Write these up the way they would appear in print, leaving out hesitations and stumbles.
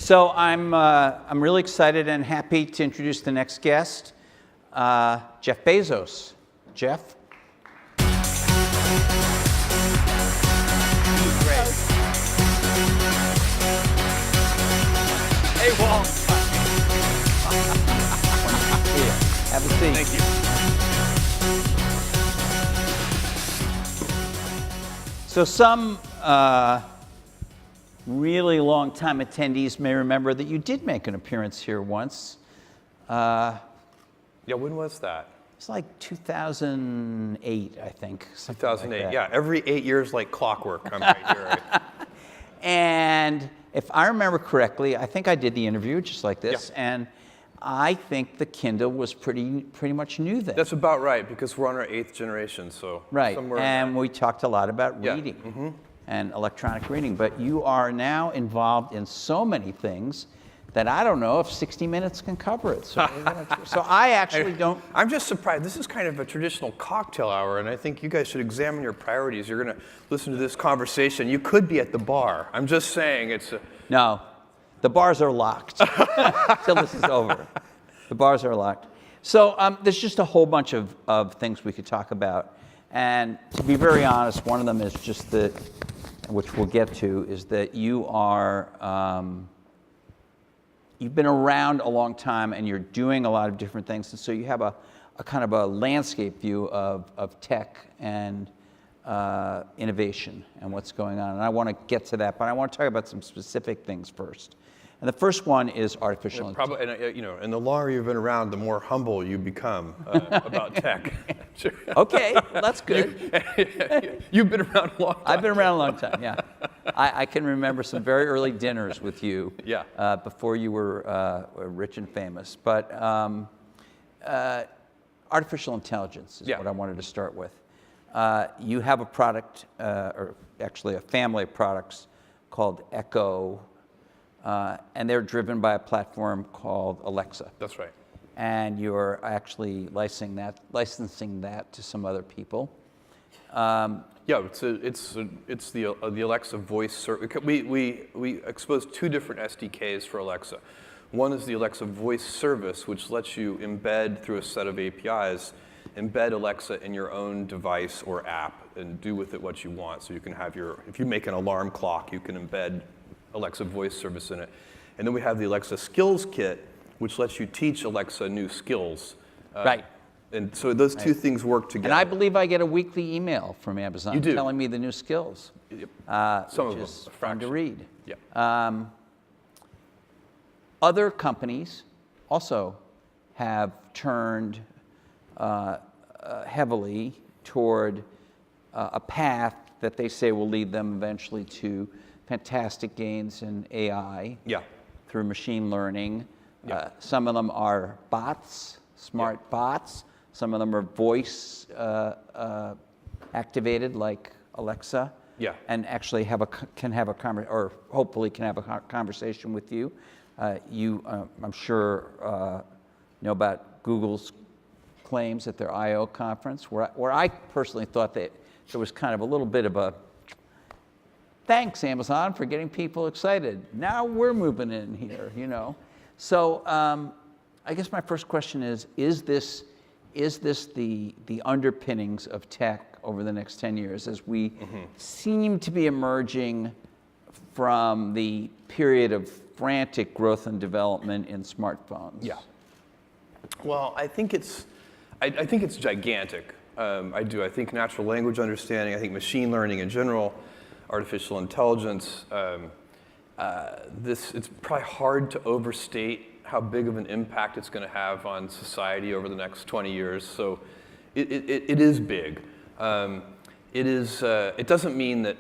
So I'm really excited and happy to introduce the next guest, Jeff Bezos. Jeff? Great. Hey, Walt. Have a seat. Thank you. So some really long-time attendees may remember that you did make an appearance here once. Yeah, when was that? It's like 2008, I think. 2008. Like yeah, every 8 years like clockwork. I'm right here. And if I remember correctly, I think I did the interview just like this, Yeah. and I think the Kindle was pretty much new then. That's about right, because we're on our 8th generation, so right. somewhere. And we talked a lot about Yeah. reading Mm-hmm. and electronic reading, but you are now involved in so many things that I don't know if 60 Minutes can cover it. So, so I actually don't. I'm just surprised. This is kind of a traditional cocktail hour, and I think you guys should examine your priorities. You're going to listen to this conversation. You could be at the bar. I'm just saying it's a... No, the bars are locked till this is over. The bars are locked. So there's just a whole bunch of things we could talk about. And to be very honest, one of them is just that, which we'll get to, is that you are, you've been around a long time and you're doing a lot of different things. And so you have a kind of a landscape view of tech and innovation and what's going on. And I want to get to that, but I want to talk about some specific things first. And the first one is artificial intelligence. Probably, and the longer you've been around, the more humble you become about tech. Okay, well, that's good. You've been around a long time. I've been around a long time, yeah. I can remember some very early dinners with you before you were rich and famous. But artificial intelligence is what I wanted to start with. You have a product, or actually a family of products called Echo, and they're driven by a platform called Alexa. That's right. And you're actually licensing that to some other people. Yeah, it's the Alexa voice service. We exposed 2 different SDKs for Alexa. One is the Alexa voice service, which lets you embed through a set of APIs, embed Alexa in your own device or app and do with it what you want. So you can have if you make an alarm clock, you can embed Alexa voice service in it. And then we have the Alexa skills kit, which lets you teach Alexa new skills. Right. And so those 2 things work together. And I believe I get a weekly email from Amazon telling me the new skills. Yep. Some which is fun to read. Yeah. Other companies also have turned heavily toward a path that they say will lead them eventually to fantastic gains in AI through machine learning. Some of them are bots, smart bots. Some of them are voice activated, like Alexa. And actually hopefully can have a conversation with you. I'm sure, know about Google's claims at their I/O conference, where I personally thought that there was kind of a little bit of a thanks, Amazon, for getting people excited. Now we're moving in here, you know. So I guess my first question is this the underpinnings of tech over the next 10 years as we seem to be emerging from the period of frantic growth and development in smartphones? Yeah. Well, I think it's gigantic. I do. I think natural language understanding, I think machine learning in general, artificial intelligence, it's probably hard to overstate how big of an impact it's going to have on society over the next 20 years. So it is big. It doesn't mean that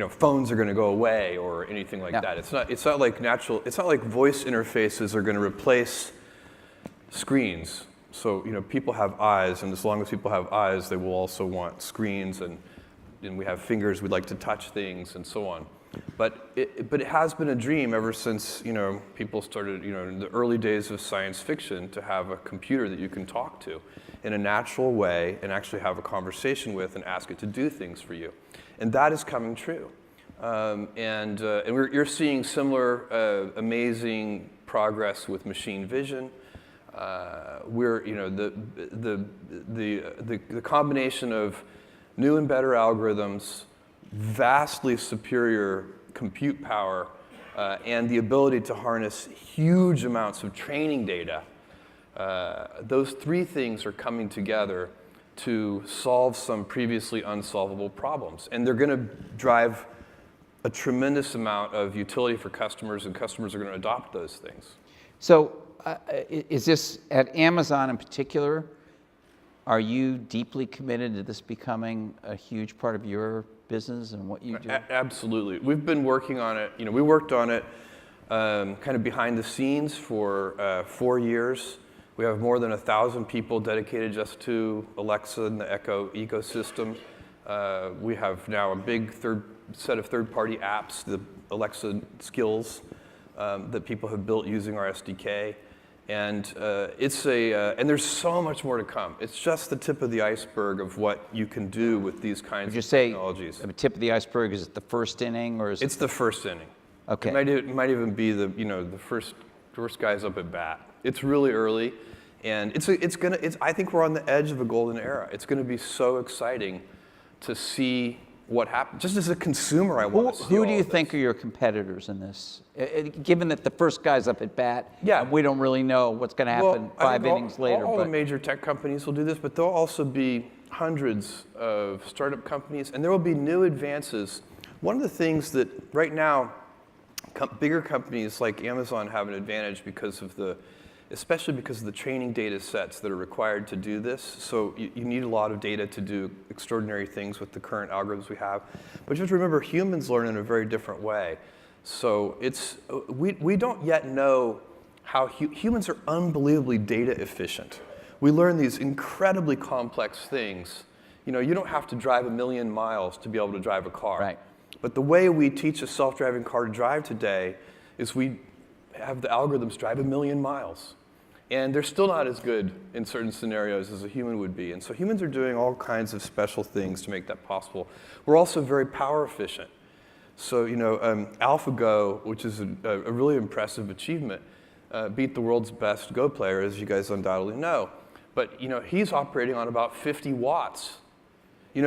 phones are going to go away or anything like that. It's not like voice interfaces are going to replace screens. So people have eyes, and as long as people have eyes, they will also want screens, and we have fingers. We'd like to touch things, and so on. But it has been a dream ever since people started in the early days of science fiction to have a computer that you can talk to in a natural way and actually have a conversation with and ask it to do things for you. And that is coming true. You're seeing similar amazing progress with machine vision. The combination of new and better algorithms, vastly superior compute power, and the ability to harness huge amounts of training data. Those three things are coming together to solve some previously unsolvable problems. And they're going to drive a tremendous amount of utility for customers, and customers are going to adopt those things. So is this, at Amazon in particular, are you deeply committed to this becoming a huge part of your business and what you do? Absolutely. We've been working on it. We worked on it kind of behind the scenes for 4 years. We have more than 1,000 people dedicated just to Alexa and the Echo ecosystem. We have now a big set of third-party apps, the Alexa skills that people have built using our SDK. And and there's so much more to come. It's just the tip of the iceberg of what you can do with these kinds of technologies. The tip of the iceberg, is it the first inning, or is it's the first inning? Okay. It might even be the first guys up at bat. It's really early, and I think we're on the edge of a golden era. It's going to be so exciting to see what happens. Just as a consumer, I want to see Who do you think are your competitors in this? Given that the first guy's up at bat, we don't really know what's going to happen 5 innings later. All the major tech companies will do this, but there'll also be hundreds of startup companies, and there will be new advances. One of the things that right now, bigger companies like Amazon have an advantage especially because of the training data sets that are required to do this. So you need a lot of data to do extraordinary things with the current algorithms we have. But just remember, humans learn in a very different way. So we don't yet know how humans are unbelievably data efficient. We learn these incredibly complex things. You don't have to drive 1 million miles to be able to drive a car. Right. But the way we teach a self-driving car to drive today is we have the algorithms drive 1 million miles. And they're still not as good in certain scenarios as a human would be. And so humans are doing all kinds of special things to make that possible. We're also very power efficient. So, AlphaGo, which is a really impressive achievement, beat the world's best Go player, as you guys undoubtedly know. But, he's operating on about 50 watts. If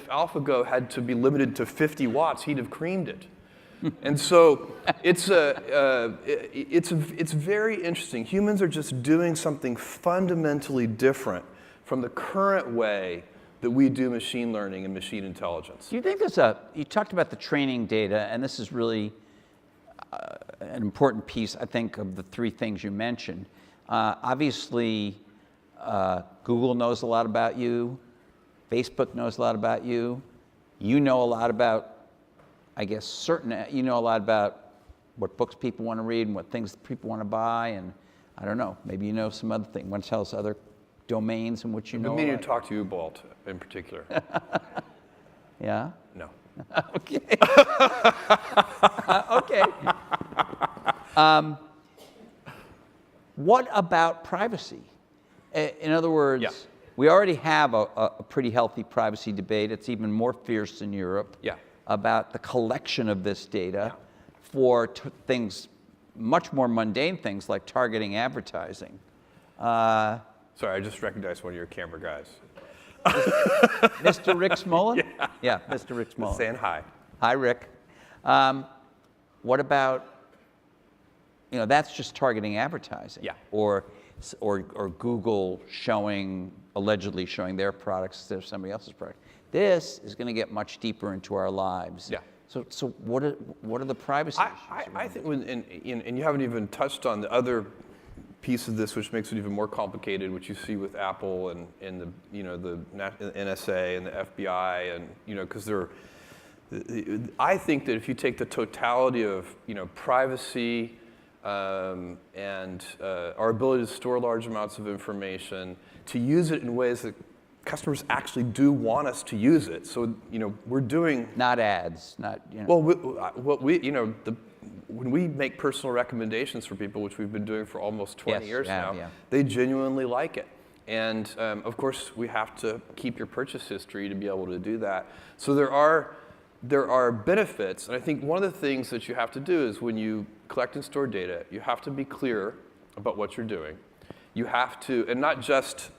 AlphaGo had to be limited to 50 watts, he'd have creamed it. And so it's very interesting. Humans are just doing something fundamentally different from the current way that we do machine learning and machine intelligence. Do you think you talked about the training data, and this is really an important piece, I think, of the three things you mentioned. Obviously, Google knows a lot about you. Facebook knows a lot about you. You know a lot about, I guess, you know a lot about what books people want to read and what things people want to buy, and I don't know, maybe you know some other thing. Want to tell us other domains in which you know? I mean, to talk to you, Balt, in particular. Yeah? No. Okay. Okay. What about privacy? In other words, we already have a pretty healthy privacy debate. It's even more fierce in Europe. Yeah. About the collection of this data for things, much more mundane things like targeting advertising. Sorry, I just recognized one of your camera guys. Mr. Rick Smolin? Yeah, Mr. Rick Smolin. Saying hi. Hi, Rick. What about, that's just targeting advertising. Yeah. Or Google allegedly showing their products instead of somebody else's product. This is going to get much deeper into our lives. Yeah. So what are the privacy issues? I think, and you haven't even touched on the other piece of this, which makes it even more complicated, which you see with Apple and the NSA and the FBI, and because I think that if you take the totality of privacy and our ability to store large amounts of information, to use it in ways that customers actually do want us to use it. So, we're doing... Not ads, not... Well, when we make personal recommendations for people, which we've been doing for almost 20 years now, they genuinely like it. And of course, we have to keep your purchase history to be able to do that. So there are benefits, and I think one of the things that you have to do is when you collect and store data, you have to be clear about what you're doing. You have to, and not just,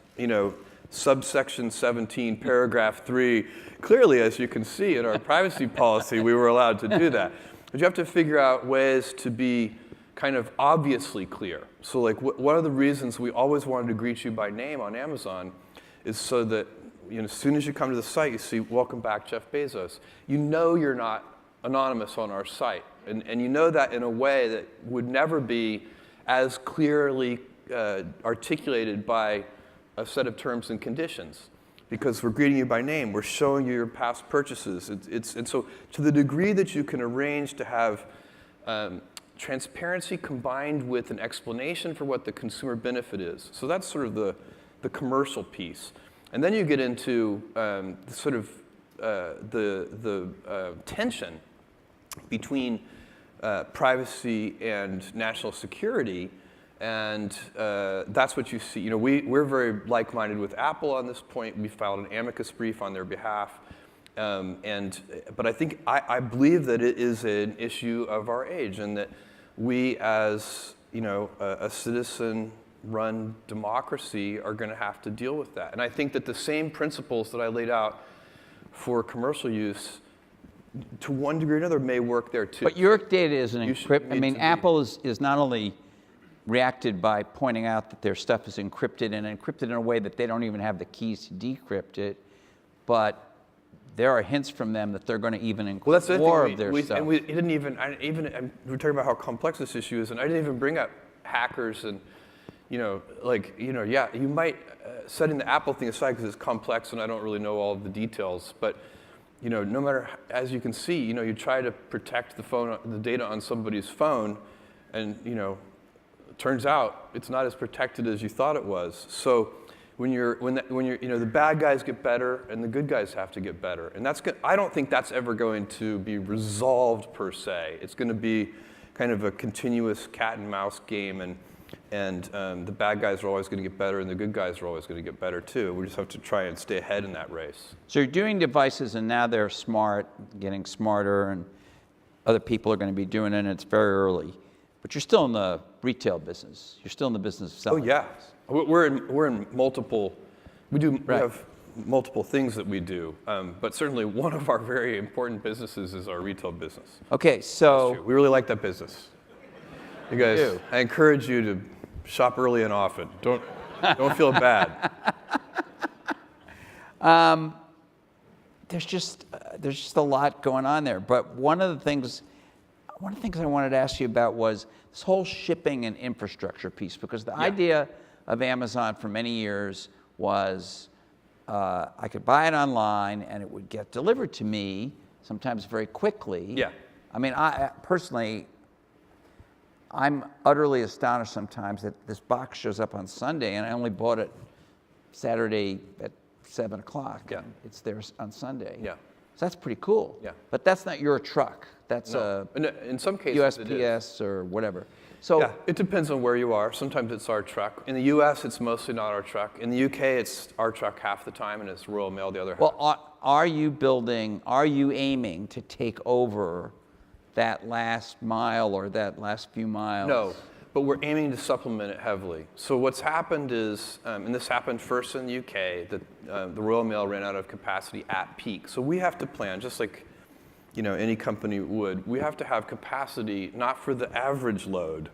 subsection 17, paragraph 3. Clearly, as you can see in our privacy policy, we were allowed to do that. But you have to figure out ways to be kind of obviously clear. So like one of the reasons we always wanted to greet you by name on Amazon is so that as soon as you come to the site, you see, welcome back, Jeff Bezos. You know you're not anonymous on our site. And you know that in a way that would never be as clearly articulated by a set of terms and conditions. Because we're greeting you by name, we're showing you your past purchases. And so to the degree that you can arrange to have transparency combined with an explanation for what the consumer benefit is. So that's sort of the commercial piece. And then you get into the tension between privacy and national security. And that's what you see. We're very like-minded with Apple on this point. We filed an amicus brief on their behalf. But I believe that it is an issue of our age, and that we, as a citizen-run democracy, are going to have to deal with that. And I think that the same principles that I laid out for commercial use, to one degree or another, may work there too. But your data isn't encrypted. I mean, Apple is not only reacted by pointing out that their stuff is encrypted, and encrypted in a way that they don't even have the keys to decrypt it, but there are hints from them that they're going to even encrypt more of their stuff. And we didn't even, we're talking about how complex this issue is, and I didn't even bring up hackers and, you might, setting the Apple thing aside because it's complex and I don't really know all of the details, but, no matter, as you can see, you try to protect the data on somebody's phone, and, it turns out it's not as protected as you thought it was. So when the bad guys get better and the good guys have to get better, and I don't think that's ever going to be resolved per se. It's going to be kind of a continuous cat and mouse game, and the bad guys are always going to get better, and the good guys are always going to get better too. We just have to try and stay ahead in that race. So you're doing devices, and now they're smart, getting smarter, and other people are going to be doing it, and it's very early. But you're still in the retail business. You're still in the business of selling. Oh yeah, we're in multiple. We have multiple things that we do, but certainly one of our very important businesses is our retail business. Okay, so we really like that business. You guys, I encourage you to shop early and often. Don't feel bad. There's just a lot going on there. But one of the things I wanted to ask you about was this whole shipping and infrastructure piece, because the idea of Amazon for many years was I could buy it online and it would get delivered to me, sometimes very quickly. Yeah. I mean, I personally, I'm utterly astonished sometimes that this box shows up on Sunday and I only bought it Saturday at 7 o'clock. Yeah. It's there on Sunday. Yeah. So that's pretty cool. Yeah. But that's not your truck. That's in some cases USPS or whatever. So yeah, it depends on where you are. Sometimes it's our truck. In the U.S., it's mostly not our truck. In the U.K., it's our truck half the time, and it's Royal Mail the other half. Well, are you aiming to take over that last mile or that last few miles? No, but we're aiming to supplement it heavily. So what's happened is, and this happened first in the U.K., that the Royal Mail ran out of capacity at peak. So we have to plan, just like any company would, we have to have capacity not for the average load,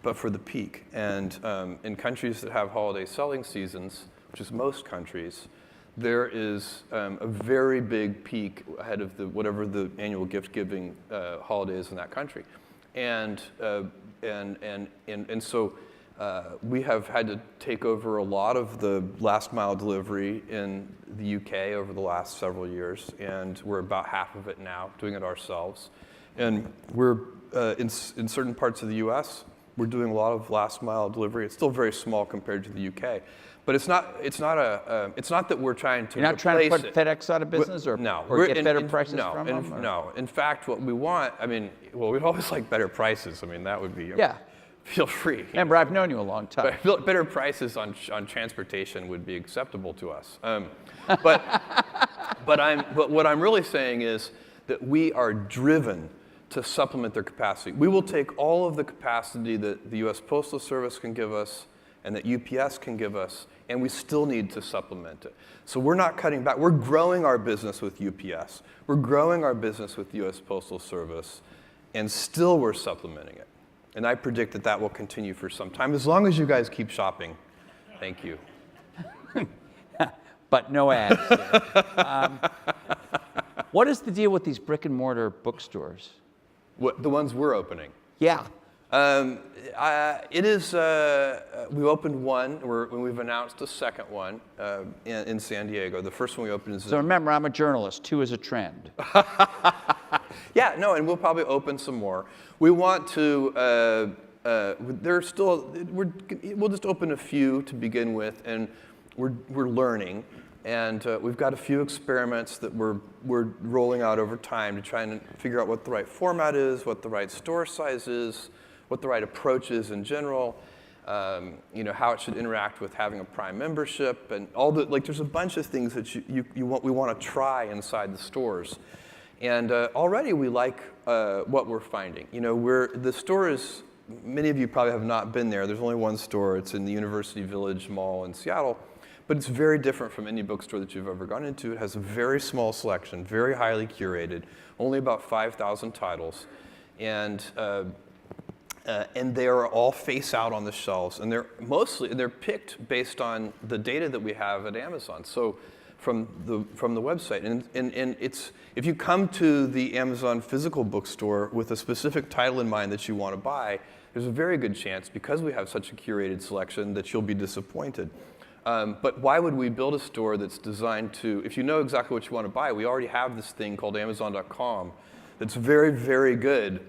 but for the peak. And in countries that have holiday selling seasons, which is most countries, there is a very big peak ahead of whatever the annual gift-giving holiday is in that country. And so we have had to take over a lot of the last mile delivery in the UK over the last several years, and we're about half of it now, doing it ourselves. And we're in certain parts of the US, we're doing a lot of last mile delivery. It's still very small compared to the UK, but it's not that we're trying to. You're not trying to put FedEx out of business, or get better prices from them? No. In fact, what we want, we'd always like better prices. That would be. Yeah. feel free. Remember, I've known you a long time. But I feel better prices on transportation would be acceptable to us. But what I'm really saying is that we are driven to supplement their capacity. We will take all of the capacity that the U.S. Postal Service can give us and that UPS can give us, and we still need to supplement it. So we're not cutting back. We're growing our business with UPS. We're growing our business with the U.S. Postal Service, and still we're supplementing it. And I predict that that will continue for some time, as long as you guys keep shopping. Thank you. But no ads. What is the deal with these brick and mortar bookstores? The ones we're opening. Yeah. It is. We opened one. We've announced a second one in San Diego. The first one we opened is. So remember, I'm a journalist. 2 is a trend. Yeah, no, and we'll probably open some more. We want to. There's still. We'll just open a few to begin with, and we're learning, and we've got a few experiments that we're rolling out over time to try and figure out what the right format is, what the right store size is, what the right approach is in general, how it should interact with having a Prime membership, and all the there's a bunch of things that we want to try inside the stores, and already we like what we're finding. The store is, many of you probably have not been there. There's only one store. It's in the University Village Mall in Seattle, but it's very different from any bookstore that you've ever gone into. It has a very small selection, very highly curated, only about 5,000 titles, and they are all face out on the shelves, and they're picked based on the data that we have at Amazon. So from the website, and it's, if you come to the Amazon physical bookstore with a specific title in mind that you want to buy, there's a very good chance, because we have such a curated selection, that you'll be disappointed. But why would we build a store that's designed to, if you know exactly what you want to buy, we already have this thing called Amazon.com that's very, very good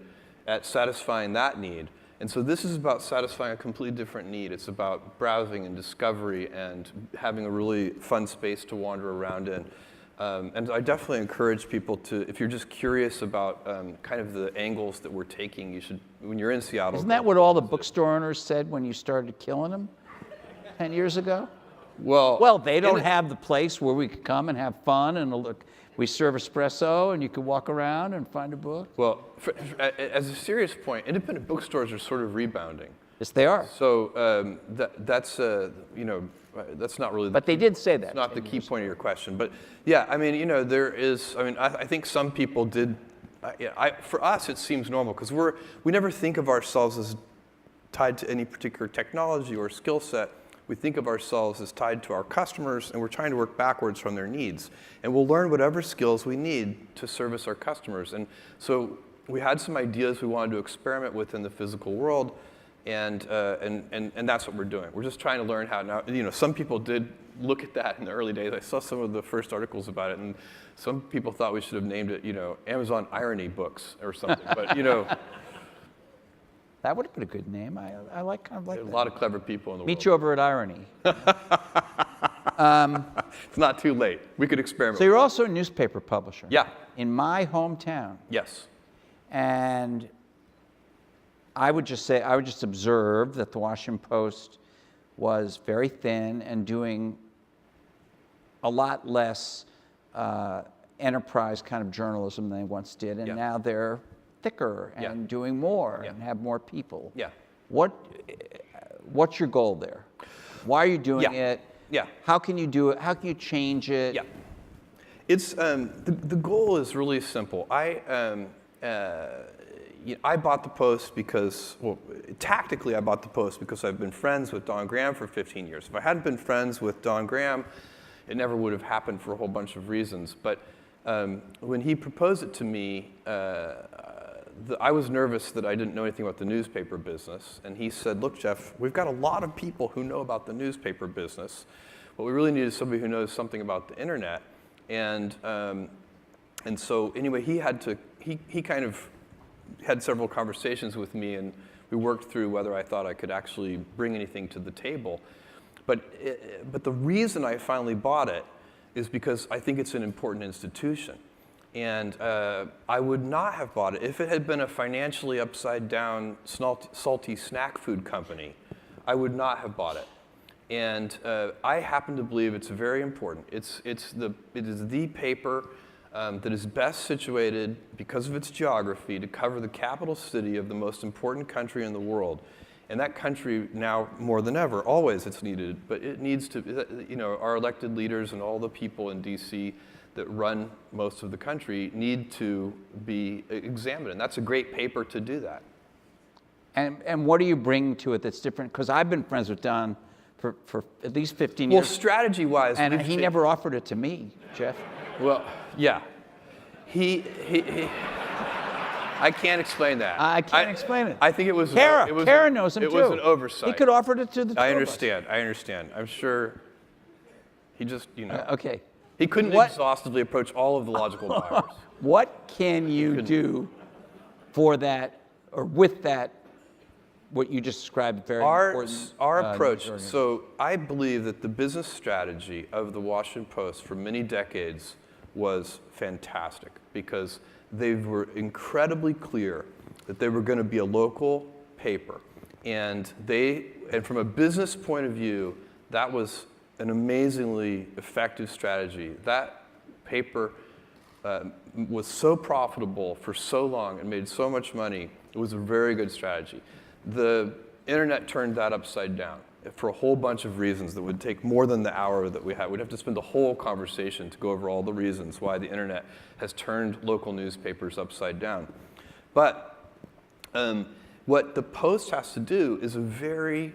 at satisfying that need. And so this is about satisfying a completely different need. It's about browsing and discovery and having a really fun space to wander around in. And I definitely encourage people to, if you're just curious about kind of the angles that we're taking, you should, when you're in Seattle. Isn't that what all the bookstore owners said when you started killing them 10 years ago? Well, they don't have the place where we could come and have fun and look. We serve espresso, and you can walk around and find a book. Well, as a serious point, independent bookstores are sort of rebounding. Yes, they are. So that's not really. But they did say that. It's not the key point of your question. But yeah, I mean, there is. I mean, I think some people did. For us, it seems normal because we never think of ourselves as tied to any particular technology or skill set. We think of ourselves as tied to our customers, and we're trying to work backwards from their needs. And we'll learn whatever skills we need to service our customers. And so we had some ideas we wanted to experiment with in the physical world, and that's what we're doing. We're just trying to learn how. Now, some people did look at that in the early days. I saw some of the first articles about it, and some people thought we should have named it, Amazon Irony Books or something. But that would have been a good name. I like kind of like there are that. a lot of clever people in the world. Meet you over at Irony. It's not too late. We could experiment. So you're also a newspaper publisher. Yeah. In my hometown. Yes. And I would just observe that the Washington Post was very thin and doing a lot less enterprise kind of journalism than they once did, and now they're thicker and doing more and have more people. Yeah. What's your goal there? Why are you doing it? Yeah. How can you do it? How can you change it? Yeah. It's the goal is really simple. I bought the Post because, tactically I bought the Post because I've been friends with Don Graham for 15 years. If I hadn't been friends with Don Graham, it never would have happened for a whole bunch of reasons. But when he proposed it to me, I was nervous that I didn't know anything about the newspaper business. And he said, look, Jeff, we've got a lot of people who know about the newspaper business. What we really need is somebody who knows something about the internet. And so anyway, he kind of had several conversations with me, and we worked through whether I thought I could actually bring anything to the table. But the reason I finally bought it is because I think it's an important institution. And I would not have bought it if it had been a financially upside down, salty snack food company. I would not have bought it. And I happen to believe it's very important. It is the paper that is best situated, because of its geography, to cover the capital city of the most important country in the world. And that country now, more than ever, always it's needed, but it needs to, our elected leaders and all the people in DC that run most of the country need to be examined. And that's a great paper to do that. And what do you bring to it that's different? Because I've been friends with Don for at least 15 Well, years. strategy-wise, and he never offered it to me, Jeff. Well, yeah. I can't explain that. I can't explain it. I think it was. Kara knows him too. It was an oversight. He could offer it to the two I of us. understand. I'm sure he just, Okay. He couldn't exhaustively approach all of the logical buyers. What can you do for that, or with that, what you just described, very important? Our approach, so I believe that the business strategy of the Washington Post for many decades was fantastic, because they were incredibly clear that they were going to be a local paper. And from a business point of view, that was an amazingly effective strategy. That paper was so profitable for so long and made so much money. It was a very good strategy. The internet turned that upside down for a whole bunch of reasons that would take more than the hour that we had. We'd have to spend the whole conversation to go over all the reasons why the internet has turned local newspapers upside down. But what the Post has to do is a very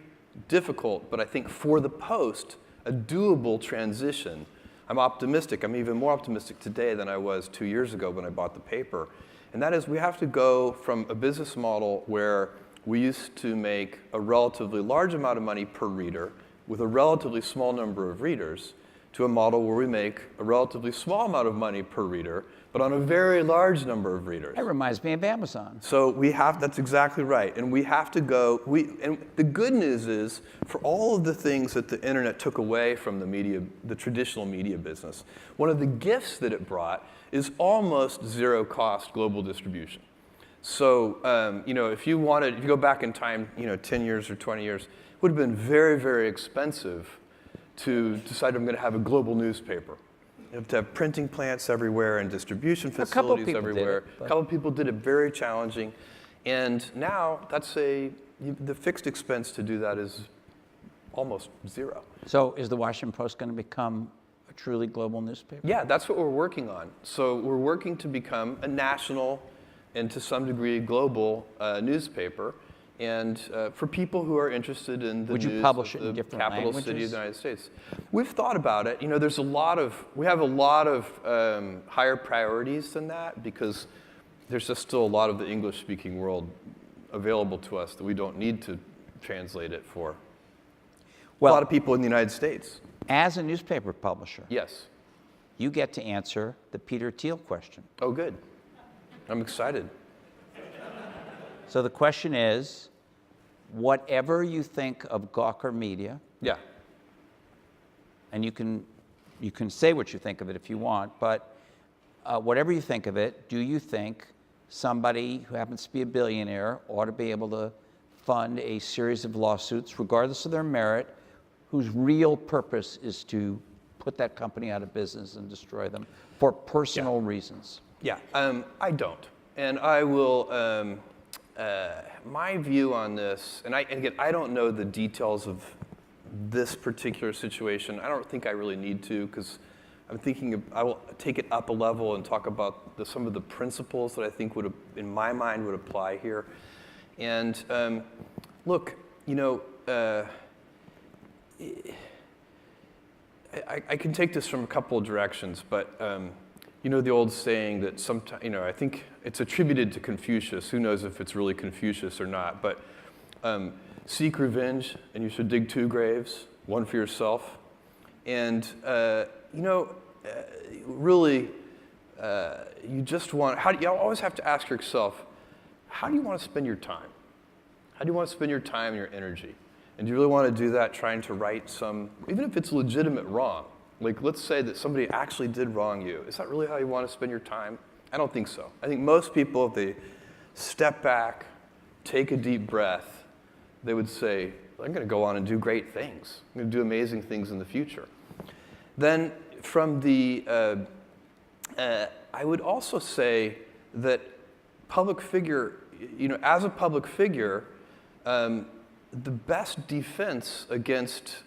difficult, but I think for the Post, a doable transition. I'm optimistic. I'm even more optimistic today than I was 2 years ago when I bought the paper. And that is, we have to go from a business model where we used to make a relatively large amount of money per reader with a relatively small number of readers, to a model where we make a relatively small amount of money per reader, but on a very large number of readers. That reminds me of Amazon. So that's exactly right. And we have to go, and the good news is, for all of the things that the internet took away from the traditional media business, one of the gifts that it brought is almost zero cost global distribution. So, if you go back in time, 10 years or 20 years, it would have been very, very expensive to decide I'm going to have a global newspaper. You have to have printing plants everywhere and distribution facilities everywhere. A couple of people did it, very challenging. And now the fixed expense to do that is almost zero. So is the Washington Post going to become a truly global newspaper? Yeah, that's what we're working on. So we're working to become a national and to some degree global newspaper. And for people who are interested in the news of the capital city of the United States. We've thought about it. We have a lot of higher priorities than that, because there's just still a lot of the English-speaking world available to us that we don't need to translate it for. Well, a lot of people in the United States. As a newspaper publisher, yes, you get to answer the Peter Thiel question. Oh, good. I'm excited. So the question is, whatever you think of Gawker Media, yeah, and you can say what you think of it if you want, but whatever you think of it, do you think somebody who happens to be a billionaire ought to be able to fund a series of lawsuits, regardless of their merit, whose real purpose is to put that company out of business and destroy them for personal reasons? Yeah, I don't. And I will, my view on this, and again, I don't know the details of this particular situation. I don't think I really need to, because I'm thinking I will take it up a level and talk about some of the principles that I think in my mind, would apply here. And look, I can take this from a couple of directions, but the old saying that sometimes, I think it's attributed to Confucius. Who knows if it's really Confucius or not? But seek revenge, and you should dig 2 graves, one for yourself. And really, you just want. You always have to ask yourself, how do you want to spend your time? How do you want to spend your time and your energy? And do you really want to do that trying to right even if it's legitimate wrong? Like, let's say that somebody actually did wrong you. Is that really how you want to spend your time? I don't think so. I think most people, if they step back, take a deep breath, they would say, I'm going to go on and do great things. I'm going to do amazing things in the future. Then from the, I would also say that public figure, as a public figure, the best defense against,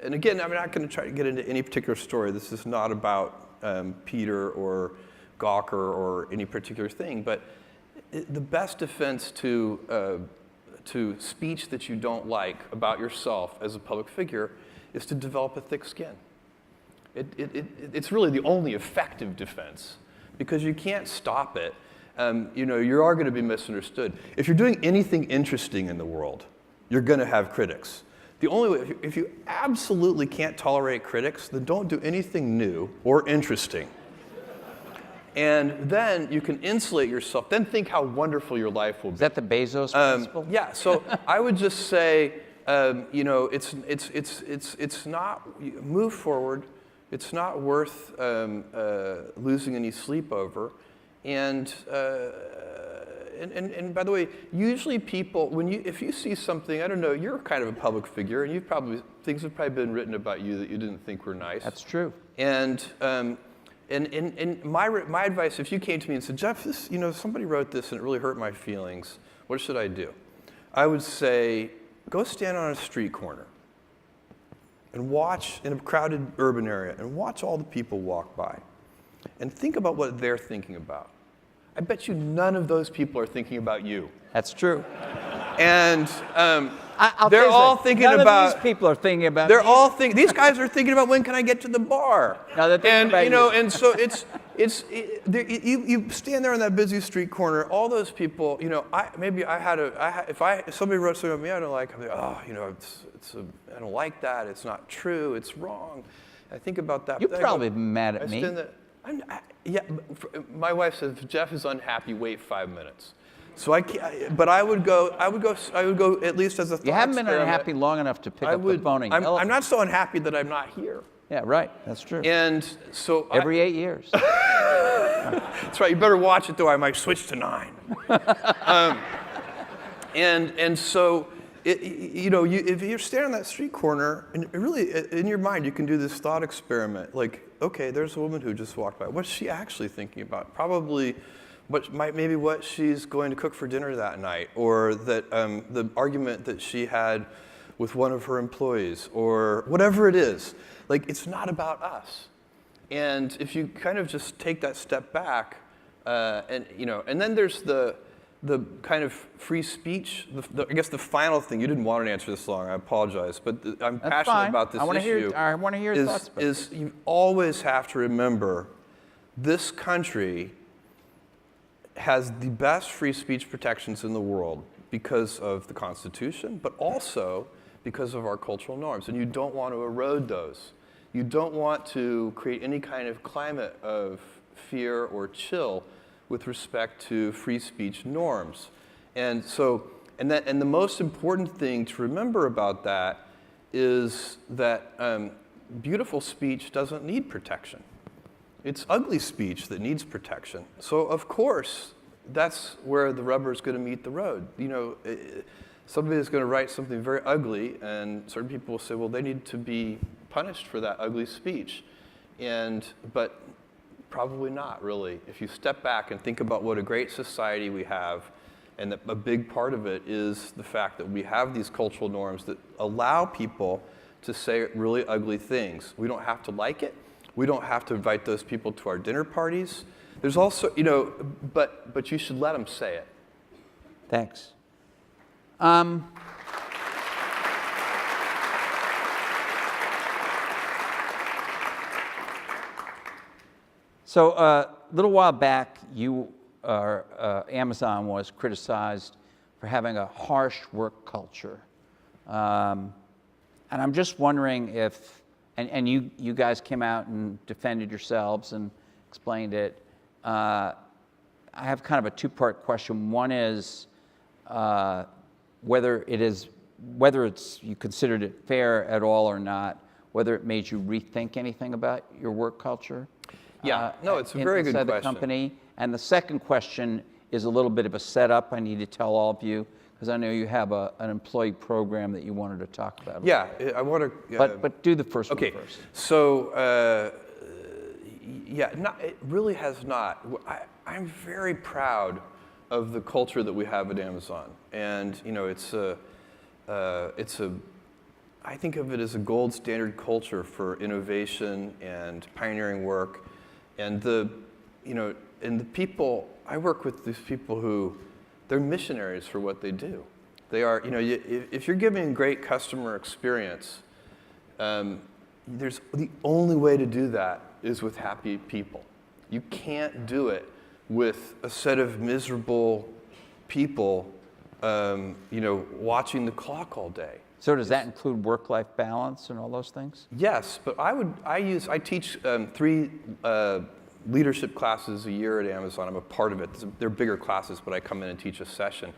and again, I'm not going to try to get into any particular story. This is not about Peter or Gawker or any particular thing, but the best defense to speech that you don't like about yourself as a public figure is to develop a thick skin. It's really the only effective defense, because you can't stop it. You are going to be misunderstood. If you're doing anything interesting in the world, you're going to have critics. The only way, if you absolutely can't tolerate critics, then don't do anything new or interesting. And then you can insulate yourself. Then think how wonderful your life will be. Is that the Bezos principle? Yeah. So I would just say, it's not, move forward. It's not worth losing any sleep over. And by the way, usually people, if you see something, I don't know, you're kind of a public figure, and things have probably been written about you that you didn't think were nice. That's true. And my advice, if you came to me and said, Jeff, this, somebody wrote this and it really hurt my feelings, what should I do? I would say, go stand on a street corner and watch in a crowded urban area and watch all the people walk by and think about what they're thinking about. I bet you none of those people are thinking about you. That's true. And they're all thinking about. None of these people are thinking about. They're all thinking. These guys are thinking about when can I get to the bar. No, they're thinking about you. And so you stand there on that busy street corner. All those people. If somebody wrote something about me I don't like, I'm like, I don't like that. It's not true. It's wrong. I think about that. You're probably mad at me. Yeah, my wife says if Jeff is unhappy, wait 5 minutes. So I can't, but I would go at least as a thought You haven't been experiment. unhappy long enough to pick up the phone and yell. I'm not so unhappy that I'm not here. Yeah, right. That's true. And so every 8 years. That's right. You better watch it though. I might switch to 9. And so if you're standing on that street corner, and really in your mind you can do this thought experiment. Like, okay, there's a woman who just walked by. What's she actually thinking about? Probably maybe what she's going to cook for dinner that night, or that the argument that she had with one of her employees, or whatever it is. Like, it's not about us. And if you kind of just take that step back, and then there's the kind of free speech. I guess the final thing, you didn't want an answer this long. I apologize, but I'm passionate about this issue. I want to hear your thoughts about it. You always have to remember, this country has the best free speech protections in the world because of the Constitution, but also because of our cultural norms. And you don't want to erode those. You don't want to create any kind of climate of fear or chill with respect to free speech norms. And so, and the most important thing to remember about that is that beautiful speech doesn't need protection. It's ugly speech that needs protection. So of course, that's where the rubber is going to meet the road. Somebody is going to write something very ugly, and certain people will say, well, they need to be punished for that ugly speech. But probably not, really. If you step back and think about what a great society we have, and that a big part of it is the fact that we have these cultural norms that allow people to say really ugly things. We don't have to like it. We don't have to invite those people to our dinner parties. There's also, but you should let them say it. Thanks. So a little while back, Amazon was criticized for having a harsh work culture. And I'm just wondering if, and you guys came out and defended yourselves and explained it. I have kind of a two-part question. One is whether you considered it fair at all or not, whether it made you rethink anything about your work culture. Yeah, no, it's a very good question. Inside the company. And the second question is a little bit of a setup I need to tell all of you, because I know you have an employee program that you wanted to talk about. Yeah, I want to. But do the first one first. So, yeah, it really has not. I'm very proud of the culture that we have at Amazon, and I think of it as a gold standard culture for innovation and pioneering work, and the people I work with, these people who they're missionaries for what they do. They are, if you're giving a great customer experience, there's the only way to do that is with happy people. You can't do it with a set of miserable people, watching the clock all day. So does that include work-life balance and all those things? Yes, but I teach 3 leadership classes a year at Amazon. I'm a part of it. They're bigger classes, but I come in and teach a session.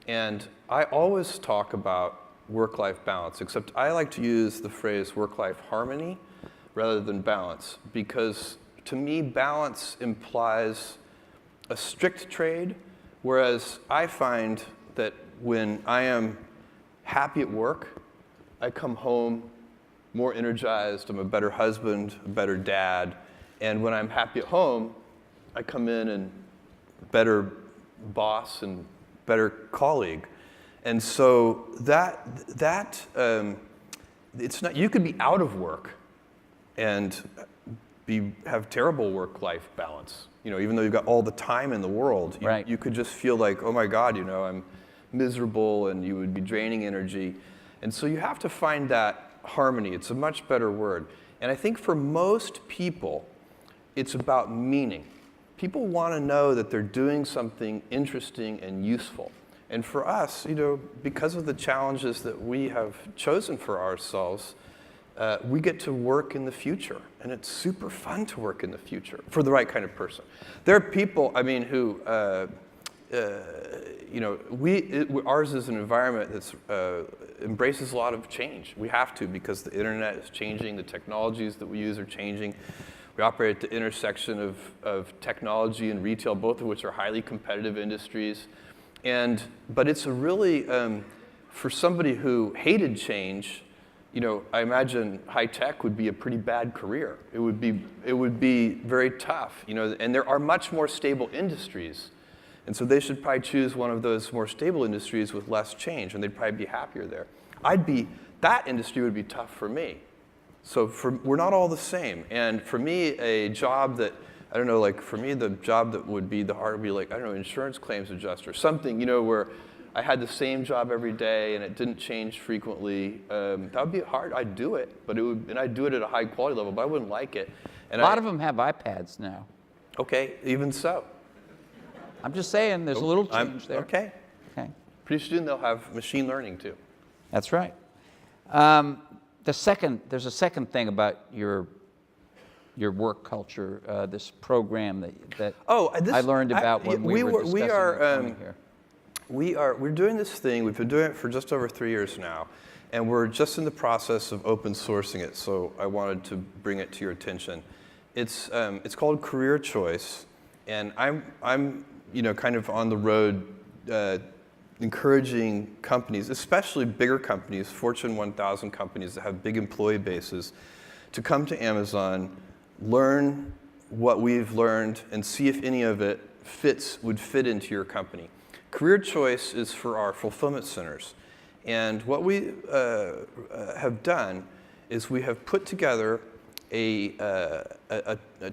And I always talk about work-life balance, except I like to use the phrase work-life harmony rather than balance, because to me, balance implies a strict trade, whereas I find that when I am happy at work, I come home more energized, I'm a better husband, a better dad, and when I'm happy at home, I come in and better boss and better colleague. And so it's not, you could be out of work and have terrible work-life balance. Even though you've got all the time in the world, right. You could just feel like, oh my God, I'm miserable, and you would be draining energy. And so you have to find that harmony. It's a much better word. And I think for most people, it's about meaning. People want to know that they're doing something interesting and useful. And for us, because of the challenges that we have chosen for ourselves, we get to work in the future. And it's super fun to work in the future for the right kind of person. There are people, who, ours is an environment that embraces a lot of change. We have to, because the internet is changing, the technologies that we use are changing. We operate at the intersection of technology and retail, both of which are highly competitive industries. But it's a really, for somebody who hated change, I imagine high tech would be a pretty bad career. It would be very tough, and there are much more stable industries. And so they should probably choose one of those more stable industries with less change, and they'd probably be happier there. That industry would be tough for me. So we're not all the same. And for me, a job that, for me, the job that would be the hard would be insurance claims adjuster, something, where I had the same job every day and it didn't change frequently. That would be hard. I'd do it, and I'd do it at a high quality level, but I wouldn't like it. And a lot of them have iPads now. Okay, even so. I'm just saying, there's a little change there. Okay. Pretty soon they'll have machine learning too. That's right. There's a second thing about your work culture, this program that I learned about when we were discussing coming here. We're doing this thing. We've been doing it for just over 3 years now, and we're just in the process of open sourcing it. So I wanted to bring it to your attention. It's called Career Choice, and I'm kind of on the road encouraging companies, especially bigger companies, Fortune 1000 companies that have big employee bases, to come to Amazon, learn what we've learned, and see if any of it would fit into your company. Career Choice is for our fulfillment centers. And what we have done is we have put together a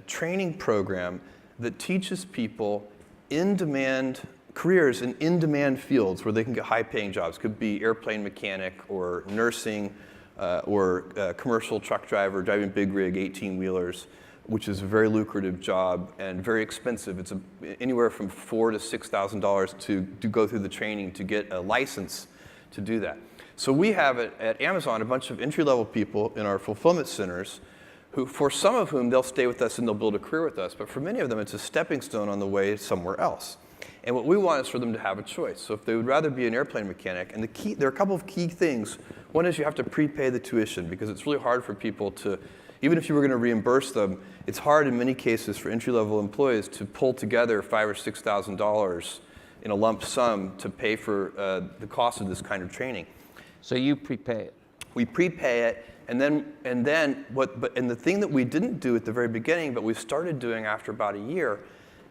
training program that teaches people in-demand careers in in-demand fields where they can get high-paying jobs. Could be airplane mechanic or nursing or commercial truck driver, driving big rig 18-wheelers, which is a very lucrative job and very expensive. It's anywhere from $4,000 to $6,000 to go through the training to get a license to do that. So we have at Amazon a bunch of entry-level people in our fulfillment centers who, for some of whom, they'll stay with us and they'll build a career with us. But for many of them, it's a stepping stone on the way somewhere else. And what we want is for them to have a choice. So if they would rather be an airplane mechanic, and there are a couple of key things. One is you have to prepay the tuition because it's really hard for people to, even if you were going to reimburse them, it's hard in many cases for entry-level employees to pull together $5,000 or $6,000 in a lump sum to pay for the cost of this kind of training. So you prepay it. We prepay it, and then the thing that we didn't do at the very beginning, but we started doing after about a year,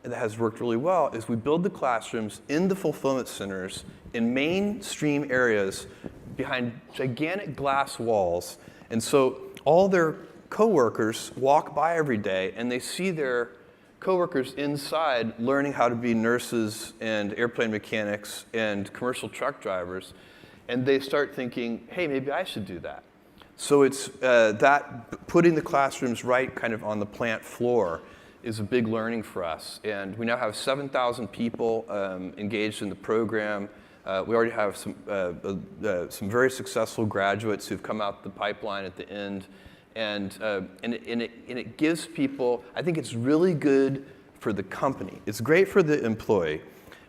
and that has worked really well, is we build the classrooms in the fulfillment centers in mainstream areas behind gigantic glass walls. And so all their coworkers walk by every day and they see their coworkers inside learning how to be nurses and airplane mechanics and commercial truck drivers. And they start thinking, hey, maybe I should do that. So it's that putting the classrooms right kind of on the plant floor is a big learning for us. And we now have 7,000 people engaged in the program. We already have some very successful graduates who've come out the pipeline at the end. And it gives people, I think it's really good for the company. It's great for the employee,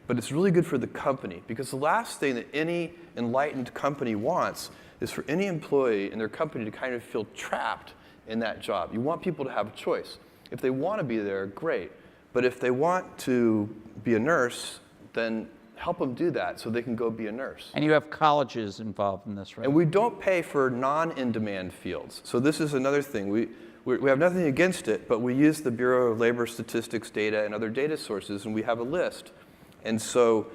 but it's really good for the company, because the last thing that any enlightened company wants is for any employee in their company to kind of feel trapped in that job. You want people to have a choice. If they want to be there, great. But if they want to be a nurse, then help them do that so they can go be a nurse. And you have colleges involved in this, right? And we don't pay for non-in-demand fields. So this is another thing. We have nothing against it, but we use the Bureau of Labor Statistics data and other data sources, and we have a list. And so,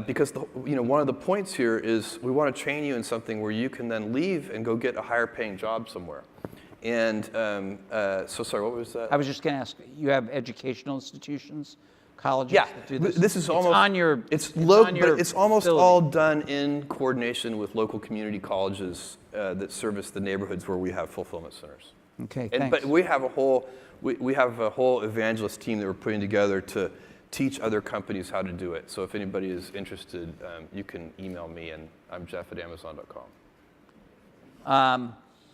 because one of the points here is we want to train you in something where you can then leave and go get a higher paying job somewhere. And so sorry, what was that? I was just going to ask, you have educational institutions, colleges Yeah, that do this? this is almost on your, it's on your but it's almost facility. all done in coordination with local community colleges that service the neighborhoods where we have fulfillment centers. Okay, And, thanks. but we have a whole evangelist team that we're putting together to teach other companies how to do it. So if anybody is interested, you can email me, and I'm jeff@amazon.com.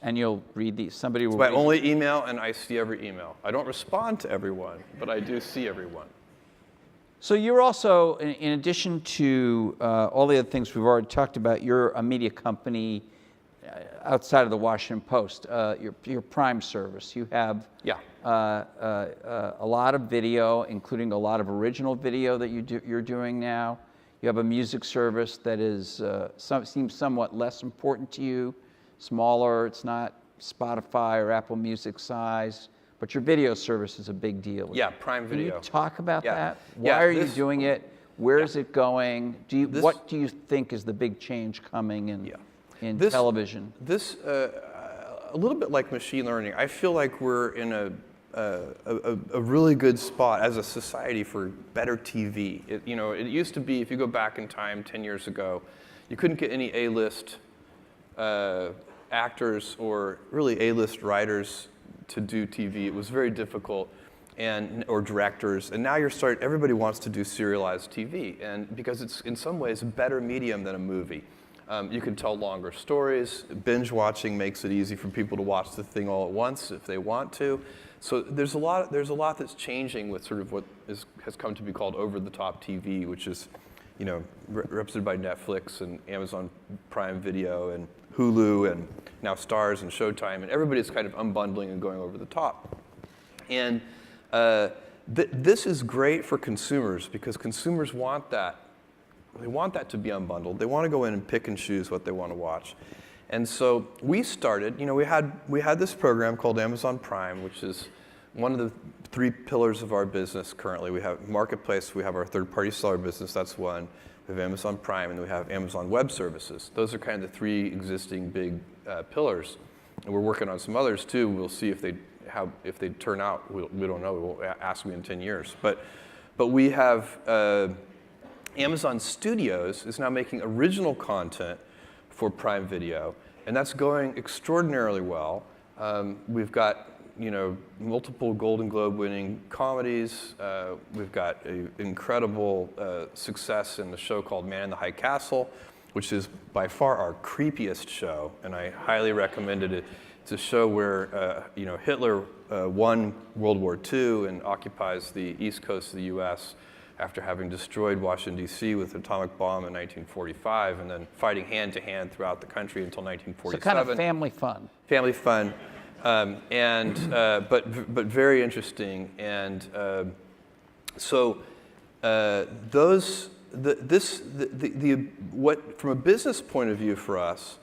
And you'll read these. Somebody will It's my read only email, and I see every email. I don't respond to everyone, but I do see everyone. So you're also, in addition to all the other things we've already talked about, you're a media company outside of the Washington Post. Your Prime service. You have a lot of video, including a lot of original video that you're doing now. You have a music service that is seems somewhat less important to you, smaller. It's not Spotify or Apple Music size. But your video service is a big deal. Yeah, Prime Video. Can you talk about that? Why Yeah, are you doing it? Where is it going? What do you think is the big change coming in television? This, a little bit like machine learning, I feel like we're in a really good spot as a society for better TV. It used to be, if you go back in time 10 years ago, you couldn't get any A-list actors or really A-list writers to do TV. It was very difficult, or directors. And now everybody wants to do serialized TV, and because it's in some ways a better medium than a movie. You can tell longer stories. Binge watching makes it easy for people to watch the thing all at once if they want to. So there's a lot that's changing with sort of what has come to be called over-the-top TV, which is, represented by Netflix and Amazon Prime Video and Hulu and now Starz and Showtime, and everybody's kind of unbundling and going over the top. And this is great for consumers because consumers want that. They want that to be unbundled. They want to go in and pick and choose what they want to watch. And so we started, we had this program called Amazon Prime, which is one of the 3 pillars of our business currently. We have Marketplace, we have our third-party seller business, that's one. We have Amazon Prime, and we have Amazon Web Services. Those are kind of the 3 existing big pillars. And we're working on some others too. We'll see if they turn out. We don't know. We won't ask me in 10 years. But we have Amazon Studios is now making original content for Prime Video, and that's going extraordinarily well. We've got multiple Golden Globe winning comedies. We've got an incredible success in the show called Man in the High Castle, which is by far our creepiest show, and I highly recommend it. It's a show where Hitler won World War II and occupies the east coast of the U.S. after having destroyed Washington, D.C. with an atomic bomb in 1945, and then fighting hand-to-hand throughout the country until 1947. So kind of family fun. Family fun. But very interesting. And so what from a business point of view for us,